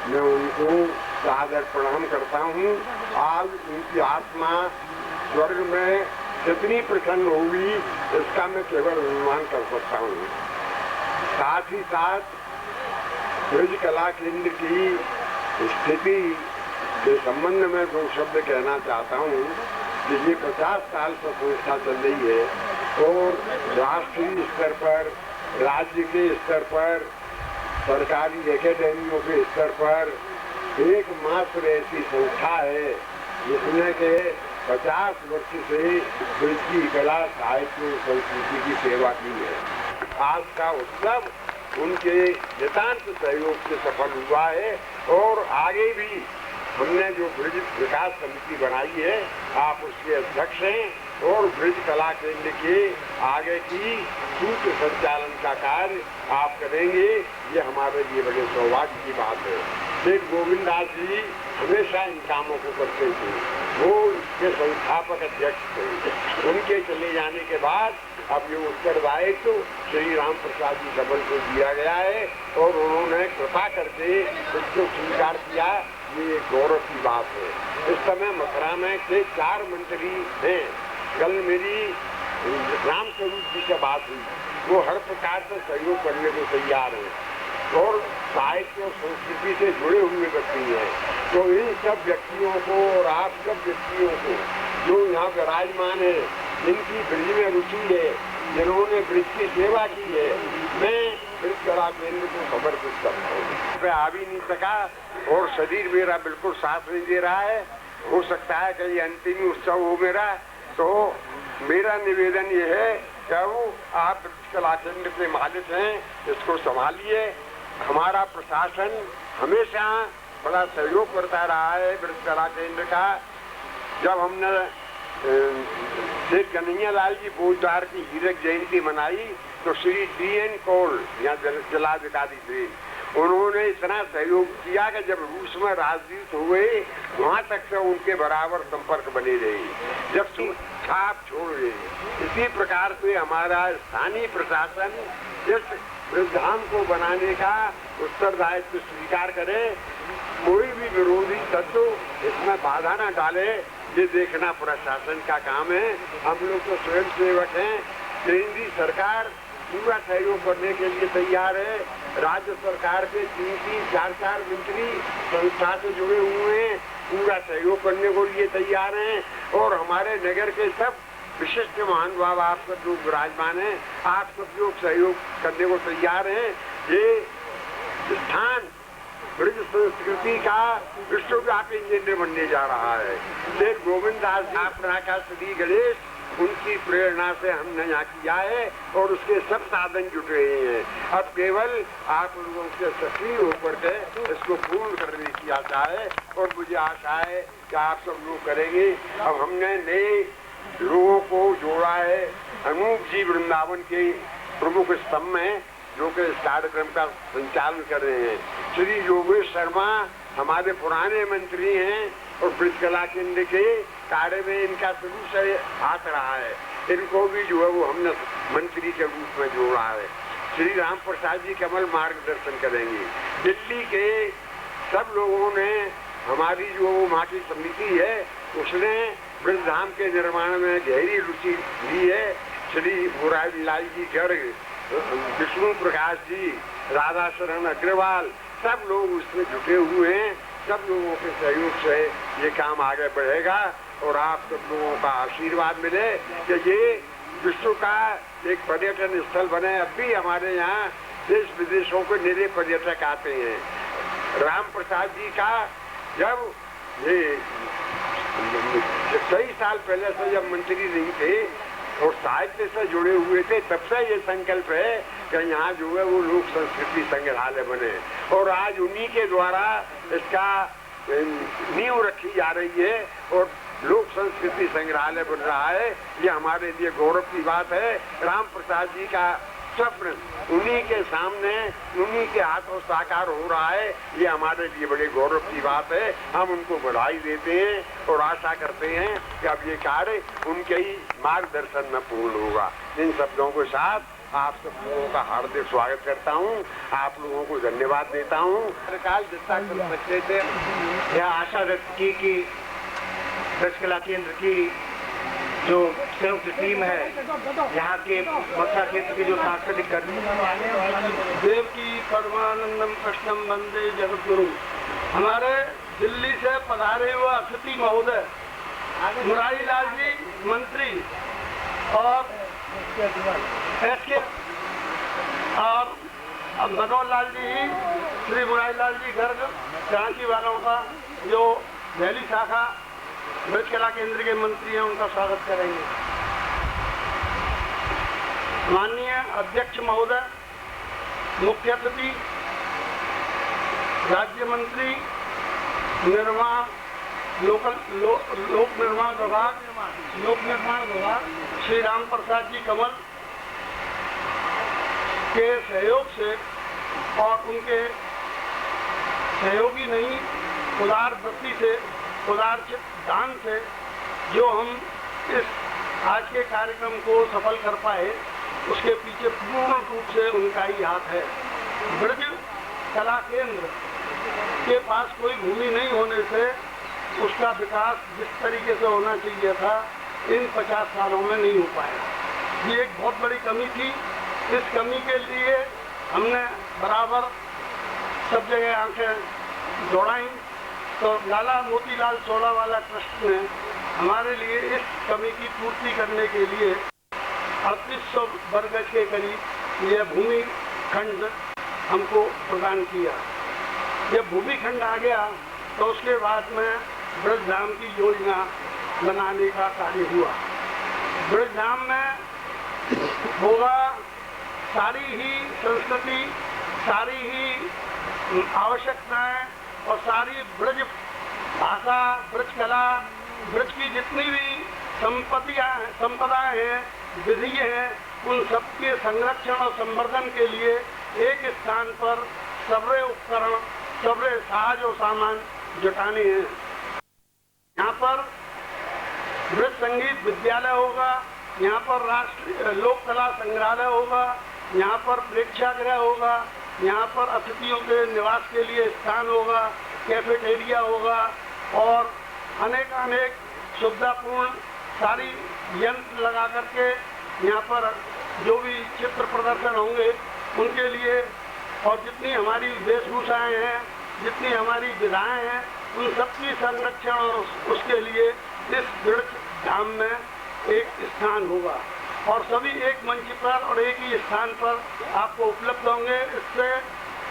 मैं उनको सादर प्रणाम करता हूँ। आज उनकी आत्मा स्वर्ग में कितनी प्रसन्न होगी इसका मैं केवल अनुमान कर सकता हूँ। साथ ही साथ ब्रिज कला केंद्र की स्थिति के संबंध में दो शब्द कहना चाहता हूँ कि ये 50 साल से संस्था चल रही है और राष्ट्रीय स्तर पर, राज्य के स्तर पर, सरकारी एकेडमियों के स्तर पर एकमात्र ऐसी संस्था है जिसने के 50 वर्ष से ब्रिज की कला, साहित्य और संस्कृति की सेवा की है। आज का उत्सव उनके नितांत सहयोग से सफल हुआ है और आगे भी हमने जो ब्रिज विकास समिति बनाई है, आप उसके अध्यक्ष हैं और ब्रिज कला केंद्र के आगे की सूत्र संचालन का कार्य आप करेंगे, ये हमारे लिए बड़े सौभाग्य की बात है। शेख गोविंदास जी हमेशा इन कामों को करते थे, वो इसके संस्थापक अध्यक्ष थे। उनके चले जाने के बाद अब ये उत्तरदायित्व श्री राम प्रसाद जी कमल को दिया गया है और उन्होंने कृपा करके इसको स्वीकार किया, ये गौरव की बात है। इस समय मथुरा में के 4 मंत्री हैं। कल मेरी राम स्वरूप जी से बात हुई, वो हर प्रकार से सहयोग करने को तैयार है और साहित्य और संस्कृति से जुड़े हुए व्यक्ति हैं। तो इन सब व्यक्तियों को और आप सब व्यक्तियों को जो यहाँ विराजमान है, जिनकी ब्रिज में रुचि है, जिन्होंने ब्रिज की सेवा की है, मैं ब्रिज कला केंद्र को समर्पित करता हूँ। मैं आ भी नहीं सका और शरीर मेरा बिल्कुल साथ नहीं दे रहा है। हो सकता है कि ये अंतिम उत्सव हो मेरा, तो मेरा निवेदन ये है कि आप ब्रिज कला केंद्र के मालिक हैं, इसको संभालिए। हमारा प्रशासन हमेशा बड़ा सहयोग करता रहा है ब्रिज कला केंद्र का। जब हमने शेख कन्हैया लाल जी बोजदार की हीरक जयंती मनाई तो श्री D.N. कौल यहाँ जिलाधिकारी थे, उन्होंने इतना सहयोग किया कि जब रूस में राजदूत हुए वहाँ तक से उनके बराबर संपर्क बने रहे, जब छाप छोड़ गए। इसी प्रकार से हमारा स्थानीय प्रशासन इस ब्रिजधाम को बनाने का उत्तरदायित्व स्वीकार करे, कोई भी विरोधी तत्व इसमें बाधा न डाले, ये देखना प्रशासन का काम है। हम लोग तो स्वयं सेवक हैं। केंद्रीय सरकार पूरा सहयोग करने के लिए तैयार है। राज्य सरकार के 3-4 मंत्री संस्था से जुड़े हुए हैं, पूरा सहयोग करने को लिए तैयार हैं और हमारे नगर के सब विशिष्ट महानुभाव आप सब लोग विराजमान हैं, आप सब लोग सहयोग करने को तैयार हैं। ये स्थान ब्रज संस्कृति का विश्वव्यापी केंद्र बनने जा रहा है। श्री गोविंद दास जी अपना का श्री गणेश, उनकी प्रेरणा से हमने यहाँ किया है और उसके सब साधन जुट रहे हैं। अब केवल आप लोगों के सक्रिय होकर के इसको पूर्ण करने की आशा है और मुझे आशा है कि आप सब लोग करेंगे। अब हमने नए लोगों को जोड़ा है। अनूप जी वृंदावन के प्रमुख स्तंभ में जो कि इस कार्यक्रम का संचालन कर रहे हैं। श्री योगेश शर्मा हमारे पुराने मंत्री हैं और ब्रज कला केंद्र के कार्य में इनका शुरू से हाथ रहा है। इनको भी जो है वो हमने मंत्री के रूप में जोड़ा है। श्री राम प्रसाद जी कमल मार्गदर्शन करेंगे। दिल्ली के सब लोगों ने, हमारी जो वहाँ की समिति है उसने ब्रजधाम के निर्माण में गहरी रुचि ली है। श्री मुरारी लाल जी गर्ग, विष्णु प्रकाश जी, राधा शरण अग्रवाल, सब लोग उसमें जुटे हुए हैं। सब लोगों के सहयोग से ये काम आगे बढ़ेगा और आप सब लोगों का आशीर्वाद मिले कि ये विश्व का एक पर्यटन स्थल बने। अब भी हमारे यहाँ देश विदेशों के निरे पर्यटक आते हैं। राम प्रसाद जी का जब ये कई साल पहले से जब मंत्री नहीं थे और साहित्य से जुड़े हुए थे, तब से ये संकल्प है कि यहाँ जो है वो लोक संस्कृति संग्रहालय बने और आज उन्हीं के द्वारा इसका नींव रखी जा रही है और लोक संस्कृति संग्रहालय बन रहा है। ये हमारे लिए गौरव की बात है। राम प्रसाद जी का स्वप्न उन्हीं के सामने, उन्हीं के हाथों साकार हो रहा है। ये हमारे लिए बड़े गौरव की बात है। हम उनको बधाई देते हैं और आशा करते हैं कि अब ये कार्य उनके ही मार्गदर्शन में पूर्ण होगा। इन शब्दों के साथ आप सब लोगों का हार्दिक स्वागत करता हूँ। आप लोगों को धन्यवाद देता हूँ। सरकार जितना कर सकते थे, यह आशा व्यक्त की कि ब्रज कला केंद्र की जो संयुक्त टीम है, यहाँ के मथुरा क्षेत्र की जो सांस्कृतिक कर्मी देव की परमानंदम कृष्णम वंदे जगतगुरु, हमारे दिल्ली से पधारे हुए अतिथि महोदय मुरारी लाल जी मंत्री और एसके और मनोहर लाल जी, श्री मुरारी लाल जी गर्ग, झांसी वालों का जो दिल्ली शाखा ब्रज कला केंद्र के मंत्री हैं, उनका स्वागत करेंगे। माननीय अध्यक्ष महोदय, मुख्य अतिथि, राज्य मंत्री निर्माण लोक निर्माण विभाग श्री राम प्रसाद जी कमल के सहयोग से और उनके सहयोगी नहीं, उदार वृत्ति से, उदार दान से जो हम इस आज के कार्यक्रम को सफल कर पाए, उसके पीछे पूर्ण रूप से उनका ही हाथ है। ब्रज कला केंद्र के पास कोई भूमि नहीं होने से उसका विकास जिस तरीके से होना चाहिए था, इन 50 सालों में नहीं हो पाया। ये एक बहुत बड़ी कमी थी। इस कमी के लिए हमने बराबर सब जगह आंखें दौड़ाई, तो लाला मोतीलाल सोलावाला ट्रस्ट ने हमारे लिए इस कमी की पूर्ति करने के लिए 3800 वर्ग गज के करीब यह भूमि खंड हमको प्रदान किया। जब भूमि खंड आ गया तो उसके बाद में ब्रजधाम की योजना बनाने का कार्य हुआ। ब्रजधाम में होगा सारी ही संस्कृति, सारी ही आवश्यकताएं और सारी ब्रज भाषा, ब्रज कला, ब्रज की जितनी भी संपदाएं हैं, विधि हैं, उन सबके संरक्षण और संवर्धन के लिए एक स्थान पर सबरे उपकरण, सबरे साज और सामान जुटाने हैं। यहाँ पर ब्रज संगीत विद्यालय होगा, यहाँ पर राष्ट्रीय लोक कला संग्रहालय होगा, यहाँ पर प्रेक्षागृह होगा, यहाँ पर अतिथियों के निवास के लिए स्थान होगा, कैफेटेरिया होगा और अनेक सुविधापूर्ण सारी यंत्र लगा करके यहाँ पर जो भी चित्र प्रदर्शन होंगे उनके लिए, और जितनी हमारी वेशभूषाएं हैं, जितनी हमारी विधाएं हैं, उन सबकी संरक्षण और उसके लिए इस ब्रज धाम में एक स्थान होगा और सभी एक मंच पर और एक ही स्थान पर आपको उपलब्ध होंगे। इससे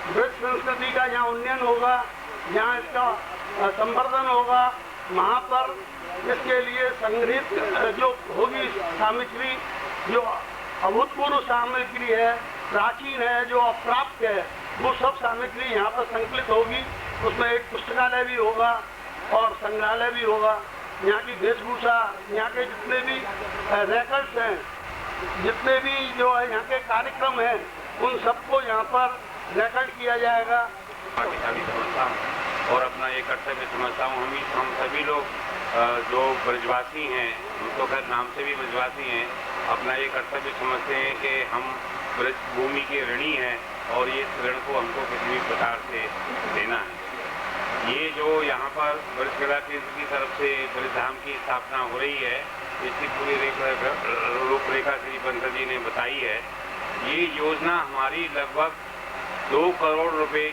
ब्रज संस्कृति का जहाँ उन्नयन होगा, जहाँ इसका संवर्धन होगा, वहाँ पर इसके लिए संग्रहित जो होगी सामग्री, जो अभूतपूर्व सामग्री है, प्राचीन है, जो अप्राप्त है, वो सब सामग्री यहाँ पर संकलित होगी। उसमें एक पुस्तकालय भी होगा और संग्रहालय भी होगा। यहाँ की वेशभूषा, यहाँ के जितने भी रिकॉर्ड्स हैं, जितने भी जो है यहाँ के कार्यक्रम हैं, उन सबको यहाँ पर रिकॉर्ड किया जाएगा। समझता हूँ और अपना ये कर्तव्य समझता हूँ। हम सभी लोग जो ब्रजवासी हैं, हम तो खैर नाम से भी ब्रजवासी हैं, अपना ये कर्तव्य समझते हैं कि हम ब्रज भूमि के ऋणी हैं और ये ऋण को हमको किसी भी प्रकार से देना है। ये जो यहाँ पर ब्रज कला केंद्र की तरफ से ब्रजधाम की स्थापना हो रही है, इसकी पूरी रूपरेखा श्री पंकज जी ने बताई है। ये योजना हमारी लगभग 2 करोड़ रुपए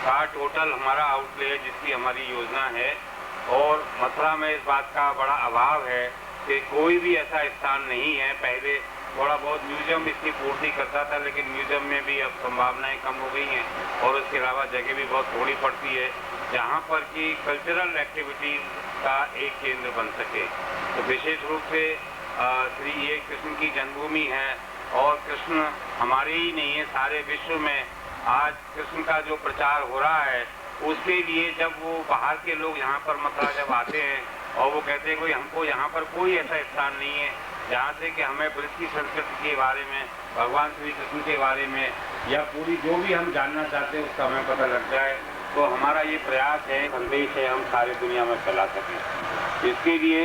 का टोटल हमारा आउटले है, जिसकी हमारी योजना है। और मथुरा में इस बात का बड़ा अभाव है कि कोई भी ऐसा स्थान नहीं है। पहले थोड़ा बहुत म्यूजियम इसकी पूर्ति करता था, लेकिन म्यूजियम में भी अब संभावनाएं कम हो गई हैं और उसके अलावा जगह भी बहुत थोड़ी पड़ती है जहाँ पर कि कल्चरल एक्टिविटीज का एक केंद्र बन सके। तो विशेष रूप से श्री ये कृष्ण की जन्मभूमि है और कृष्ण हमारे ही नहीं है, सारे विश्व में आज कृष्ण का जो प्रचार हो रहा है, उसके लिए जब वो बाहर के लोग यहाँ पर मथुरा जब आते हैं और वो कहते हैं कोई हमको यहाँ पर कोई ऐसा स्थान नहीं है जहाँ से कि हमें ब्रज की संस्कृति के बारे में, भगवान श्री कृष्ण के बारे में या पूरी जो भी हम जानना चाहते हैं उसका हमें पता लग जाए, तो हमारा ये प्रयास है, संदेश है, हम सारी दुनिया में फैला सकें। इसके लिए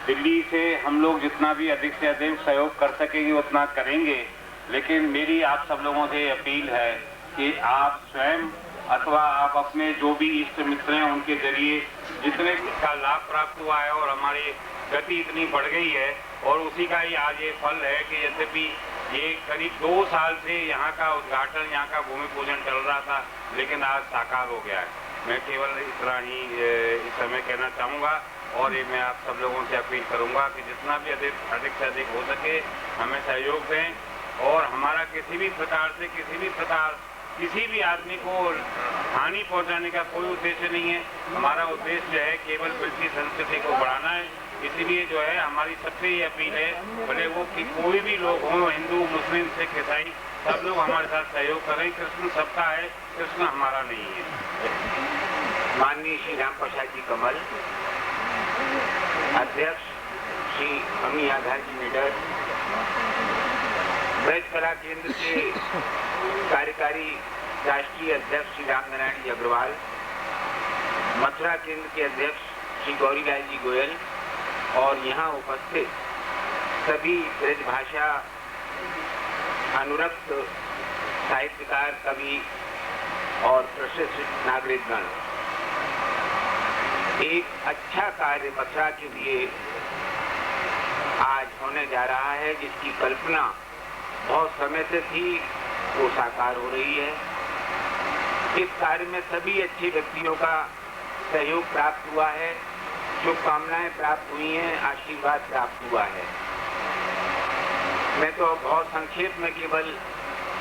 दिल्ली से हम लोग जितना भी अधिक से अधिक सहयोग कर सकेंगे उतना करेंगे। लेकिन मेरी आप सब लोगों से अपील है कि आप स्वयं अथवा आप अपने जो भी इष्ट मित्र हैं उनके जरिए जितने का लाभ प्राप्त हुआ है और हमारी गति इतनी बढ़ गई है और उसी का ही आज ये फल है कि यद्यपि ये करीब 2 साल से यहाँ का उद्घाटन, यहाँ का भूमि पूजन चल रहा था, लेकिन आज साकार हो गया है। मैं केवल इतना ही इस समय कहना चाहूँगा और ये मैं आप सब लोगों से अपील करूँगा कि जितना भी अधिक से अधिक हो सके हमें सहयोग दें और हमारा किसी भी आदमी को हानि पहुंचाने का कोई उद्देश्य नहीं है। हमारा उद्देश्य है केवल ब्रज की संस्कृति को बढ़ाना है। इसीलिए जो है हमारी सबसे ये अपील है, भले वो कि कोई भी लोग हों, हिंदू, मुस्लिम, सिख, ईसाई, सब लोग हमारे साथ सहयोग करें। कृष्ण सबका है, कृष्ण हमारा नहीं है। माननीय श्री राम प्रसाद जी कमल, अध्यक्ष श्री अमी आधार जी निडर, ब्रज कला केंद्र के कार्यकारी राष्ट्रीय अध्यक्ष श्री राम नारायण जी अग्रवाल, मथुरा केंद्र के अध्यक्ष श्री गौरीलाल जी गोयल और यहाँ उपस्थित सभी ब्रज भाषा अनुरक्त साहित्यकार, कवि और प्रशिक्षित नागरिकगण, एक अच्छा कार्य मथुरा के लिए आज होने जा रहा है, जिसकी कल्पना बहुत समय से थी, वो साकार हो रही है। इस कार्य में सभी अच्छे व्यक्तियों का सहयोग प्राप्त हुआ है, शुभकामनाएं प्राप्त हुई हैं, आशीर्वाद प्राप्त हुआ है। मैं तो बहुत संक्षेप में केवल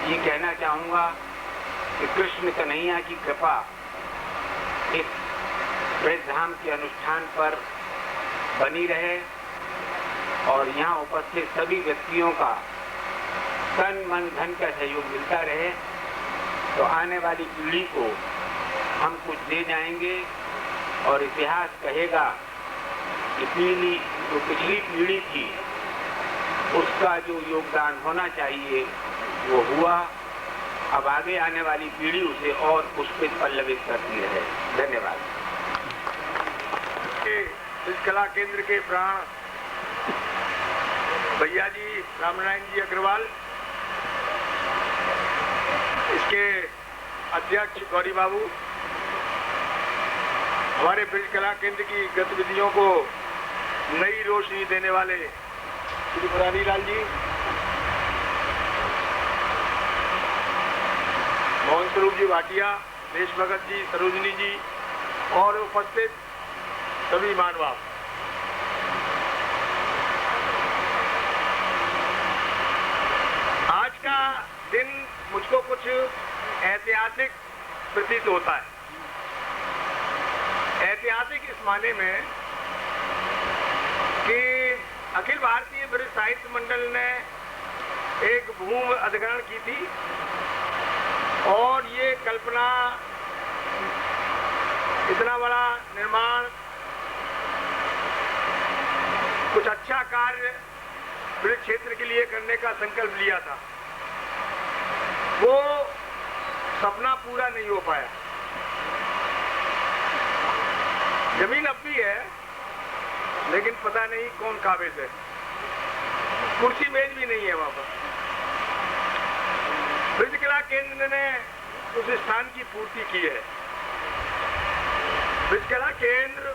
ये कहना चाहूँगा कि कृष्ण कन्हैया की कृपा इस ब्रजधाम के अनुष्ठान पर बनी रहे और यहाँ उपस्थित सभी व्यक्तियों का तन मन धन का सहयोग मिलता रहे, तो आने वाली पीढ़ी को हम कुछ दे जाएंगे और इतिहास कहेगा कि जो पिछली पीढ़ी थी उसका जो योगदान होना चाहिए वो हुआ। अब आगे आने वाली पीढ़ी उसे और पुष्पित पल्लवित करती रहे। धन्यवाद। इस कला केंद्र के प्राण भैया जी रामनारायण जी अग्रवाल, इसके अध्यक्ष गौरी बाबू, हमारे ब्रज कला केंद्र की गतिविधियों को नई रोशनी देने वाले श्री मुरारी लाल जी, मोहन स्वरूप जी भाटिया, देश भगत जी, सरोजनी जी और उपस्थित सभी मानव। आज का दिन मुझको कुछ ऐतिहासिक प्रतीत होता है। ऐतिहासिक इस माने में कि अखिल भारतीय ब्रिज साहित्य मंडल ने एक भूमि अधिग्रहण की थी और ये कल्पना, इतना बड़ा निर्माण, कुछ अच्छा कार्य ब्रिज क्षेत्र के लिए करने का संकल्प लिया था, वो सपना पूरा नहीं हो पाया। जमीन अब भी है, लेकिन पता नहीं कौन काबिज है। कुर्सी मेज भी नहीं है वहां पर। ब्रिज कला केंद्र ने उस स्थान की पूर्ति की है। ब्रिज कला केंद्र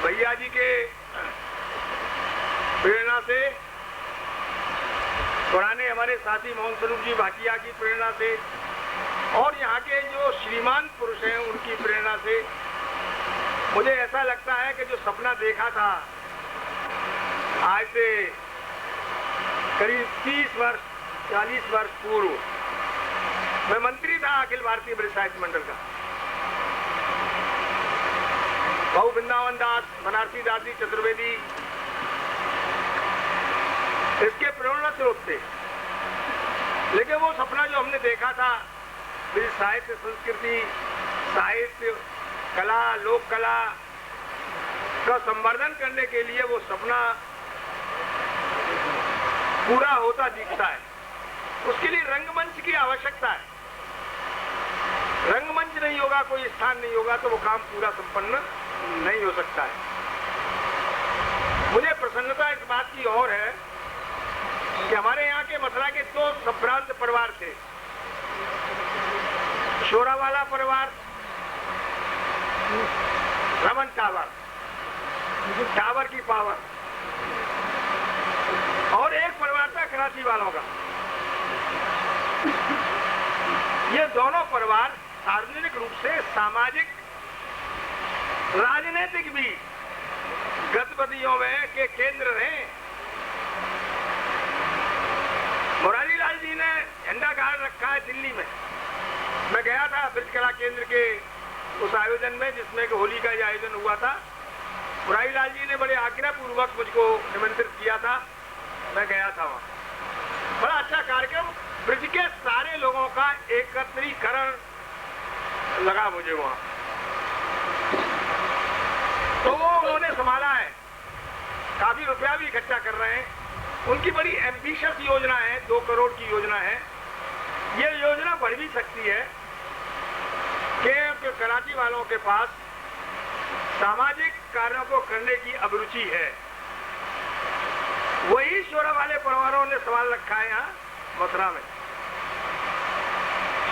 भैया जी के प्रेरणा से, पुराने हमारे साथी मोहन स्वरूप जी भाटिया की प्रेरणा से और यहाँ के जो श्रीमान पुरुष हैं उनकी प्रेरणा से मुझे ऐसा लगता है कि जो सपना देखा था आज से करीब 30 वर्ष 40 वर्ष पूर्व, मैं मंत्री था अखिल भारतीय ब्रिज साहित्य मंडल का। बहु वृंदावन दास, बनारसी दास जी चतुर्वेदी इसके प्रेरणा स्रोत थे। लेकिन वो सपना जो हमने देखा था, ब्रिज साहित्य, संस्कृति, साहित्य, कला, लोक कला का संवर्धन करने के लिए वो सपना पूरा होता दिखता है। उसके लिए रंगमंच की आवश्यकता है। रंगमंच नहीं होगा, कोई स्थान नहीं होगा तो वो काम पूरा संपन्न नहीं हो सकता है। मुझे प्रसन्नता इस बात की और है कि हमारे यहाँ के मथुरा के 2 संभ्रांत परिवार थे। शोरावाला परिवार, रमन टावर, टावर की पावर, और एक परिवार था कराची वालों का। ये दोनों परिवार सार्वजनिक रूप से सामाजिक, राजनीतिक भी गतिविधियों में के केंद्र रहे। मुरारी लाल जी ने झंडा गाड़ रखा है दिल्ली में। मैं गया था ब्रिज कला केंद्र के उस आयोजन में जिसमें कि होली का ये आयोजन हुआ था। मुरारी लाल जी ने बड़े आग्रह पूर्वक मुझको निमंत्रित किया था, मैं गया था वहां। बड़ा अच्छा कार्यक्रम, ब्रिज के सारे लोगों का एकत्रीकरण लगा मुझे वहां। तो वो उन्होंने संभाला है, काफी रुपया भी इकट्ठा कर रहे हैं। उनकी बड़ी एम्बिशियस योजना है, 2 करोड़ की योजना है। ये योजना बढ़ भी सकती है कि कराची वालों के पास सामाजिक कार्यों को करने की अभिरुचि है। वही शोरा वाले परिवारों ने सवाल रखा है यहाँ मथुरा में।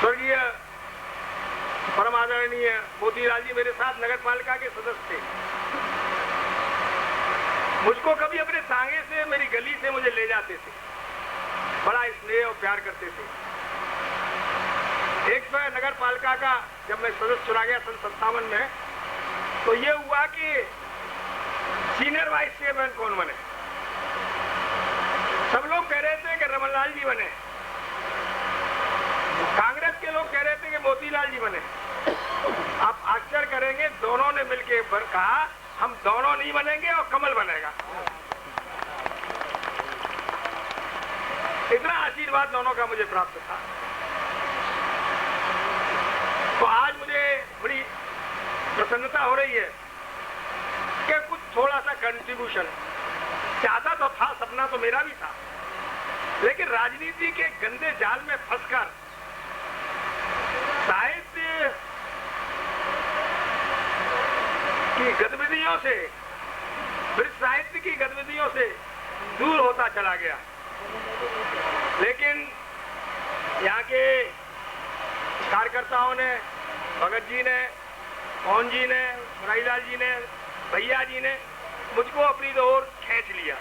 स्वर्गीय परम आदरणीय मोतीलाल जी मेरे साथ नगर पालिका के सदस्य थे। मुझको कभी अपने तांगे से, मेरी गली से मुझे ले जाते थे, बड़ा स्नेह और प्यार करते थे। एक समय नगर पालिका का जब मैं सदस्य चुना गया सन 57 में, तो ये हुआ कि सीनियर वाइस चेयरमैन कौन बने। सब लोग कह रहे थे कि रमनलाल जी बने, कांग्रेस के लोग कह रहे थे कि मोतीलाल जी बने। आप आश्चर्य करेंगे, दोनों ने मिलकर कहा हम दोनों नहीं बनेंगे और कमल बनेगा। इतना आशीर्वाद दोनों का मुझे प्राप्त था। तो आज मुझे बड़ी प्रसन्नता हो रही है कि कुछ थोड़ा सा कंट्रीब्यूशन, चाहता तो था, सपना तो मेरा भी था, लेकिन राजनीति के गंदे जाल में फंसकर साहित्य की गतिविधियों से, ब्रिज साहित्य की गतिविधियों से दूर होता चला गया। लेकिन यहाँ के कार्यकर्ताओं ने, भगत जी ने, मोहन जी ने, मुरारीलाल जी ने, भैया जी ने मुझको अपनी ओर खींच लिया।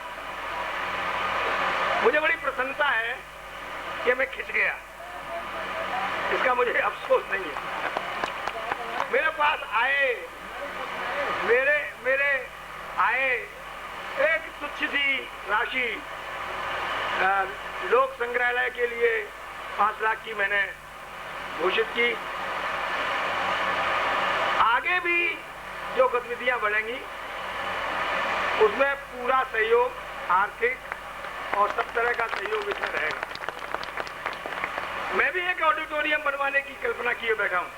मुझे बड़ी प्रसन्नता है कि मैं खिंच गया, इसका मुझे अफसोस नहीं है। मेरे पास आए, मेरे आए एक तुच्छ सी राशि लोक संग्रहालय के लिए 5 लाख की मैंने घोषित की। आगे भी जो गतिविधियां बढ़ेंगी उसमें पूरा सहयोग, आर्थिक और सब तरह का सहयोग इसमें रहेगा। मैं भी एक ऑडिटोरियम बनवाने की कल्पना किए बैठा हूं।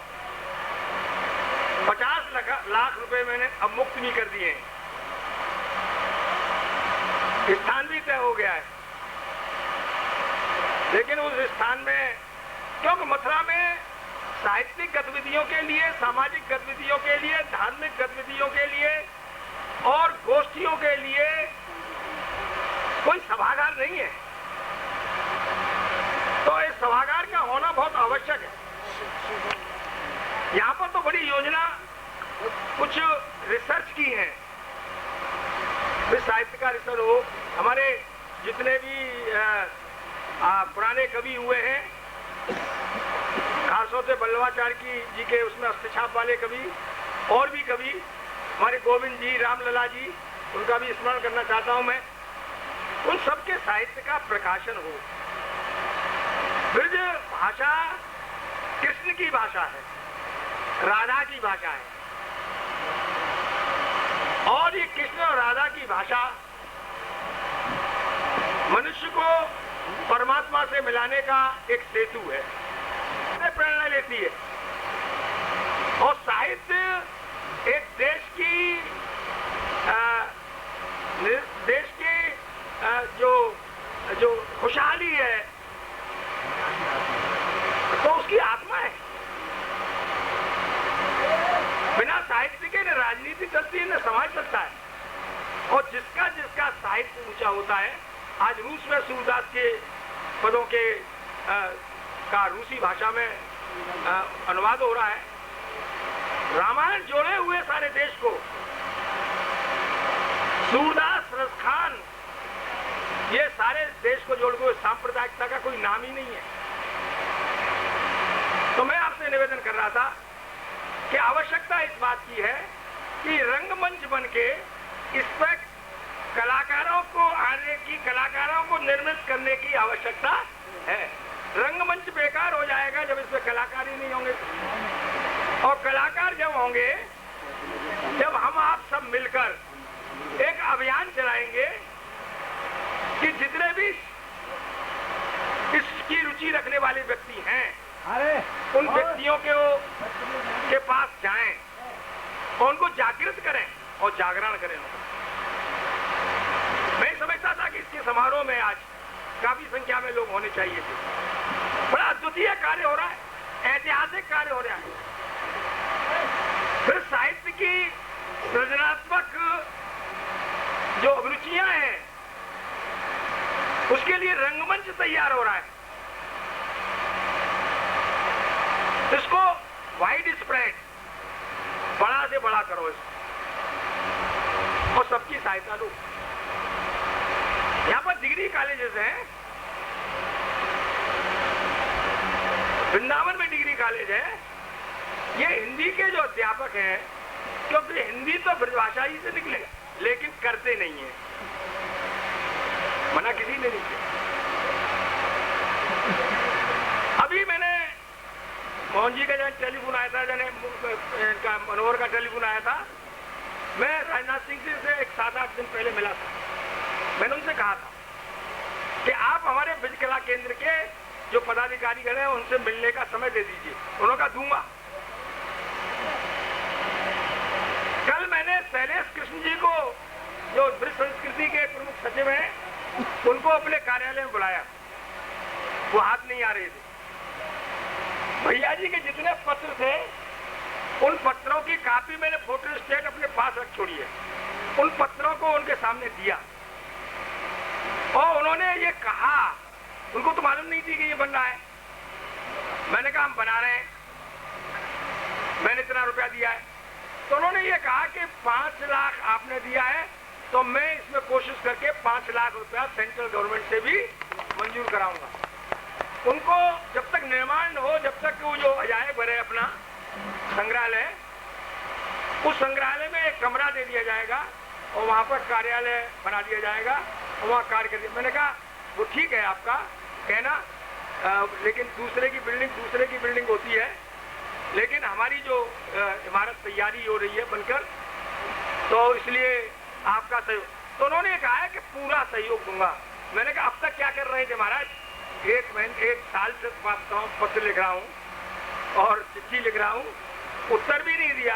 50 लाख रुपए मैंने अब मुक्त भी कर दिए हैं, स्थान भी तय हो गया है। लेकिन उस स्थान में, क्योंकि मथुरा में साहित्यिक गतिविधियों के लिए, सामाजिक गतिविधियों के लिए, धार्मिक गतिविधियों के लिए और गोष्ठियों के लिए कोई सभागार नहीं है, तो इस सभागार का होना बहुत आवश्यक है। यहाँ पर तो बड़ी योजना कुछ रिसर्च की है, साहित्य का रिसर्च हो। हमारे जितने भी पुराने कवि हुए हैं, खासतौर से बल्लभाचार्य जी के उसमें हस्तछाप वाले कवि और भी कवि, हमारे गोविंद जी, रामलला जी, उनका भी स्मरण करना चाहता हूं मैं। उन सबके साहित्य का प्रकाशन हो। ब्रज भाषा कृष्ण की भाषा है, राधा की भाषा है, और ये कृष्ण और राधा की भाषा मनुष्य को परमात्मा से मिलाने का एक सेतु है, प्रेरणा लेती है। और साहित्य एक देश की जो खुशहाली है, तो उसकी आत्मा है। बिना साहित्य के न राजनीति चलती है, न समाज चलता है। और जिसका जिसका साहित्य ऊंचा होता है, आज रूस में सूरदास के पदों के का रूसी भाषा में अनुवाद हो रहा है। रामायण जोड़े हुए सारे देश को, सूरदास, रसखान, ये सारे देश को जोड़े हुए, सांप्रदायिकता का कोई नाम ही नहीं है। तो मैं आपसे निवेदन कर रहा था कि आवश्यकता इस बात की है कि रंगमंच बन के इस पर कलाकारों को आने की, कलाकारों को निर्मित करने की आवश्यकता है। रंगमंच बेकार हो जाएगा जब इसमें कलाकार ही नहीं होंगे। और कलाकार जब होंगे, जब हम आप सब मिलकर एक अभियान चलाएंगे कि जितने भी इसकी रुचि रखने वाले व्यक्ति हैं, उन व्यक्तियों के पास जाएं और उनको जागृत करें और जागरण करें। मैं समझता था कि इसके समारोह में आज काफी संख्या में लोग होने चाहिए थे। बड़ा अद्वितीय कार्य हो रहा है, ऐतिहासिक कार्य हो रहा है। फिर साहित्य की सृजनात्मक जो अभिरुचियां हैं, उसके लिए रंगमंच तैयार हो रहा है। इसको वाइड स्प्रेड, बड़ा से बड़ा करो इसको, और सबकी सहायता लो। यहाँ पर डिग्री कॉलेजेस हैं, वृंदावन में डिग्री कॉलेज है। ये हिंदी के जो अध्यापक हैं, क्योंकि हिंदी तो ब्रजभाषा ही से निकलेगा, लेकिन करते नहीं है, मना किसी ने नहीं किया। अभी मैंने मोहन जी का जब टेलीफोन आया था, इनका मनोहर का टेलीफोन आया था, मैं राजनाथ सिंह से एक 7-8 दिन पहले मिला था। मैंने उनसे कहा था कि आप हमारे ब्रज कला केंद्र के जो पदाधिकारी हैं उनसे मिलने का समय दे दीजिए। उन्होंने कहा दूंगा। कल मैंने शैलेश कृष्ण जी को, जो ब्रज संस्कृति के प्रमुख सचिव हैं, उनको अपने कार्यालय में बुलाया। वो हाथ नहीं आ रहे थे। भैया जी के जितने पत्र थे, उन पत्रों की कॉपी मैंने फोटो स्टेट अपने पास रख छोड़ी है। उन पत्रों को उनके सामने दिया और उन्होंने ये कहा, उनको तो मालूम नहीं थी कि ये बन रहा है। मैंने कहा हम बना रहे हैं, मैंने इतना रुपया दिया है। तो उन्होंने ये कहा कि 5 लाख आपने दिया है, तो मैं इसमें कोशिश करके 5 लाख रुपया सेंट्रल गवर्नमेंट से भी मंजूर कराऊंगा। उनको जब तक निर्माण हो, जब तक वो जो अजायब घर है अपना संग्रहालय, उस संग्रहालय में एक कमरा दे दिया जाएगा और वहां पर कार्यालय बना दिया जाएगा और वहां कार्य कर दिया। मैंने कहा वो ठीक है आपका कहना, लेकिन दूसरे की बिल्डिंग होती है, लेकिन हमारी जो इमारत तैयारी हो रही है बनकर, तो इसलिए आपका सहयोग। तो उन्होंने कहा है कि पूरा सहयोग दूंगा। मैंने कहा अब तक क्या कर रहे थे महाराज? एक साल से पत्र लिख रहा हूँ और चिट्ठी लिख रहा हूँ, उत्तर भी नहीं दिया।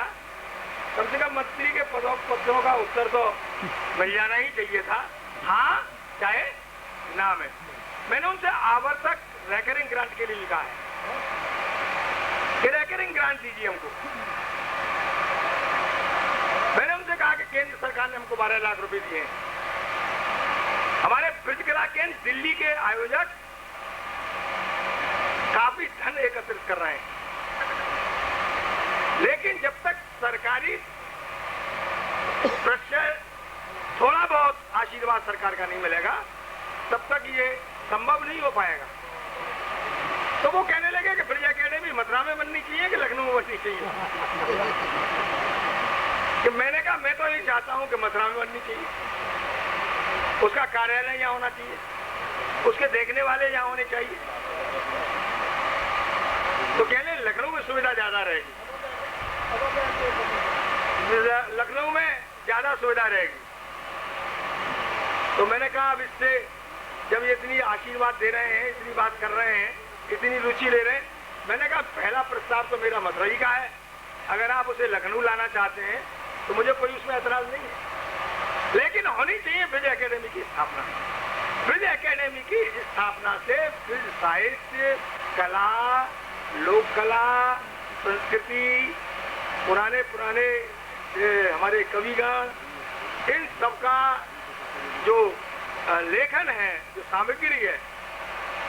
कम से कम मंत्री के पत्रों का उत्तर तो मिल जाना ही चाहिए था, हाँ चाहे ना में। मैंने उनसे आवर्तक रेकरिंग ग्रांट के लिए लिखा है कि रेकरिंग ग्रांट दीजिए हमको। मैंने उनसे कहा कि केंद्र सरकार ने हमको 12 लाख रुपए दिए हैं। हमारे ब्रिजकला केंद्र दिल्ली के आयोजक काफी धन एकत्रित कर रहे हैं, लेकिन जब तक सरकारी प्रश्न थोड़ा बहुत आशीर्वाद सरकार का नहीं मिलेगा, तब तक ये संभव नहीं हो पाएगा। तो वो कहने लगे कि ब्रिज एकेडमी मथुरा में बननी चाहिए कि लखनऊ में बननी चाहिए। कि मैंने कहा मैं तो ये चाहता हूं कि मथुरा में बननी चाहिए, उसका कार्यालय यहाँ होना चाहिए, उसके देखने वाले यहाँ होने चाहिए। तो कहने लखनऊ में सुविधा ज्यादा रहेगी, लखनऊ में ज्यादा सुविधा रहेगी। तो मैंने कहा अब इससे जब ये इतनी आशीर्वाद दे रहे हैं, इतनी बात कर रहे हैं, इतनी रुचि ले रहे हैं, मैंने कहा पहला प्रस्ताव तो मेरा मथुरा का है, अगर आप उसे लखनऊ लाना चाहते हैं तो मुझे कोई उसमें एतराज नहीं है, लेकिन होनी चाहिए ब्रिज एकेडमी की स्थापना। ब्रिज एकेडमी की स्थापना से ब्रिज साहित्य, कला, लोक कला, संस्कृति, पुराने हमारे कविगण, इन सबका जो लेखन है, जो सामग्री है,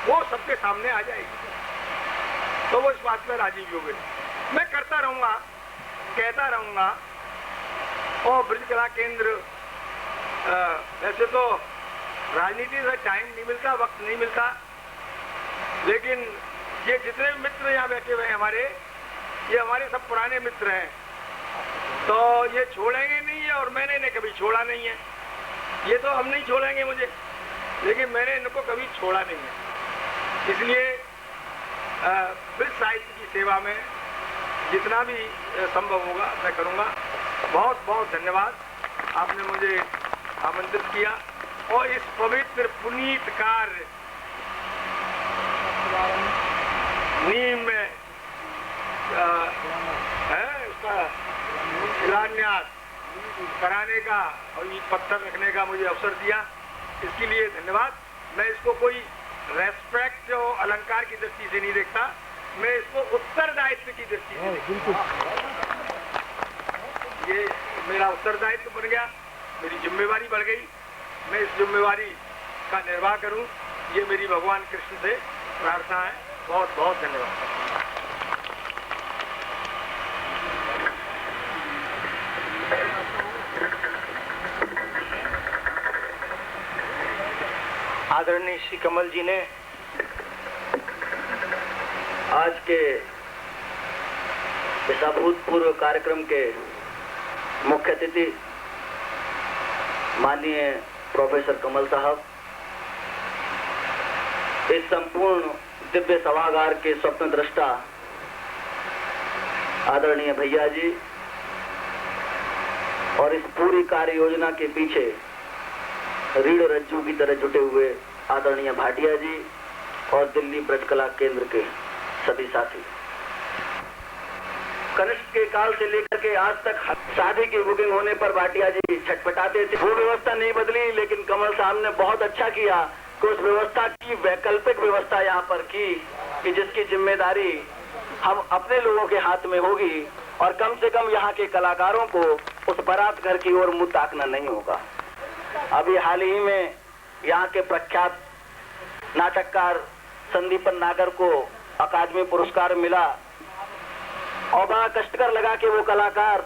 वो सबके सामने आ जाएगी। तो वो इस बात में राजी भी हो गए। मैं करता रहूंगा, कहता रहूंगा। और ब्रिजकला केंद्र वैसे तो राजनीति से टाइम नहीं मिलता, वक्त नहीं मिलता, लेकिन ये जितने मित्र यहाँ बैठे हुए हैं हमारे, ये हमारे सब पुराने मित्र हैं, तो ये छोड़ेंगे नहीं है और मैंने इन्हें कभी छोड़ा नहीं है। ये तो हम नहीं छोड़ेंगे मुझे, लेकिन मैंने इनको कभी छोड़ा नहीं है। इसलिए ब्रिज साहित्य की सेवा में जितना भी संभव होगा मैं करूँगा। बहुत बहुत धन्यवाद, आपने मुझे आमंत्रित किया और इस पवित्र पुनीत कार्य नीम में उसका शिलान्यास कराने का और ये पत्थर रखने का मुझे अवसर दिया, इसके लिए धन्यवाद। मैं इसको कोई रेस्पेक्ट और अलंकार की दृष्टि से नहीं देखता, मैं इसको उत्तरदायित्व की दृष्टि से देखता। ये मेरा उत्तरदायित्व बन गया, मेरी जिम्मेवारी बढ़ गई, मैं इस जिम्मेवारी का निर्वाह करूं, ये मेरी भगवान कृष्ण से प्रार्थना है। बहुत बहुत धन्यवाद। आदरणीय श्री कमल जी ने आज के इस अभूतपूर्व कार्यक्रम के मुख्य अतिथि माननीय प्रोफेसर कमल साहब, इस संपूर्ण दिव्य सभागार के स्वप्न दृष्टा आदरणीय भैया जी, और इस पूरी कार्य योजना के पीछे रीढ़ रज्जू की तरह जुटे हुए आदरणीय भाटिया जी और दिल्ली ब्रजकला केंद्र के सभी साथी। कनिष्ठ के काल से लेकर के आज तक शादी की बुकिंग होने पर भाटिया जी छटपटाते थे। वो व्यवस्था नहीं बदली, लेकिन कमल साहब ने बहुत अच्छा किया कि उस व्यवस्था की वैकल्पिक व्यवस्था यहाँ पर की कि जिसकी जिम्मेदारी हम अपने लोगों के हाथ में होगी और कम से कम यहाँ के कलाकारों को उस बारात घर की ओर मुंह ताकना नहीं होगा। अभी हाल ही में यहाँ के प्रख्यात नाटककार संदीपन नागर को अकादमी पुरस्कार मिला और बड़ा कष्टकर लगा कि वो कलाकार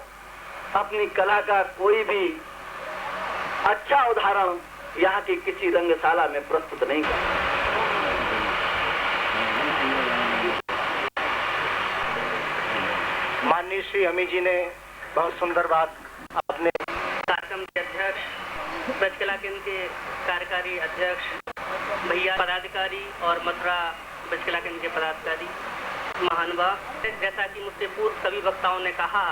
अपनी कला का कोई भी अच्छा उदाहरण यहाँ की किसी रंगशाला में प्रस्तुत नहीं कर। माननीय श्री अमी जी ने बहुत सुंदर बात अपने कार्यक्रम के अध्यक्ष, ब्रजकला केंद्र के कार्यकारी अध्यक्ष भैया, पदाधिकारी और मथुरा ब्रजकला केंद्र के पदाधिकारी, महानुभाव, जैसा कि मुझसे पूर्व सभी वक्ताओं ने कहा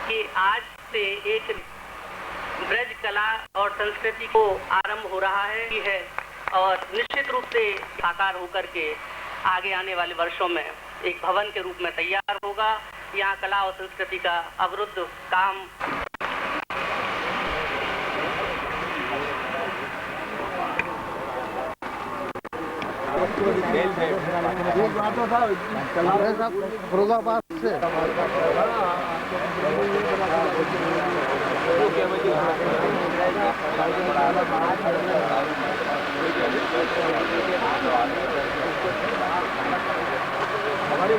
कि आज से एक ब्रज कला और संस्कृति को आरंभ हो रहा है और निश्चित रूप से साकार होकर के आगे आने वाले वर्षों में एक भवन के रूप में तैयार होगा। यहाँ कला और संस्कृति का अवरुद्ध काम फिरोजाबाद से हमारे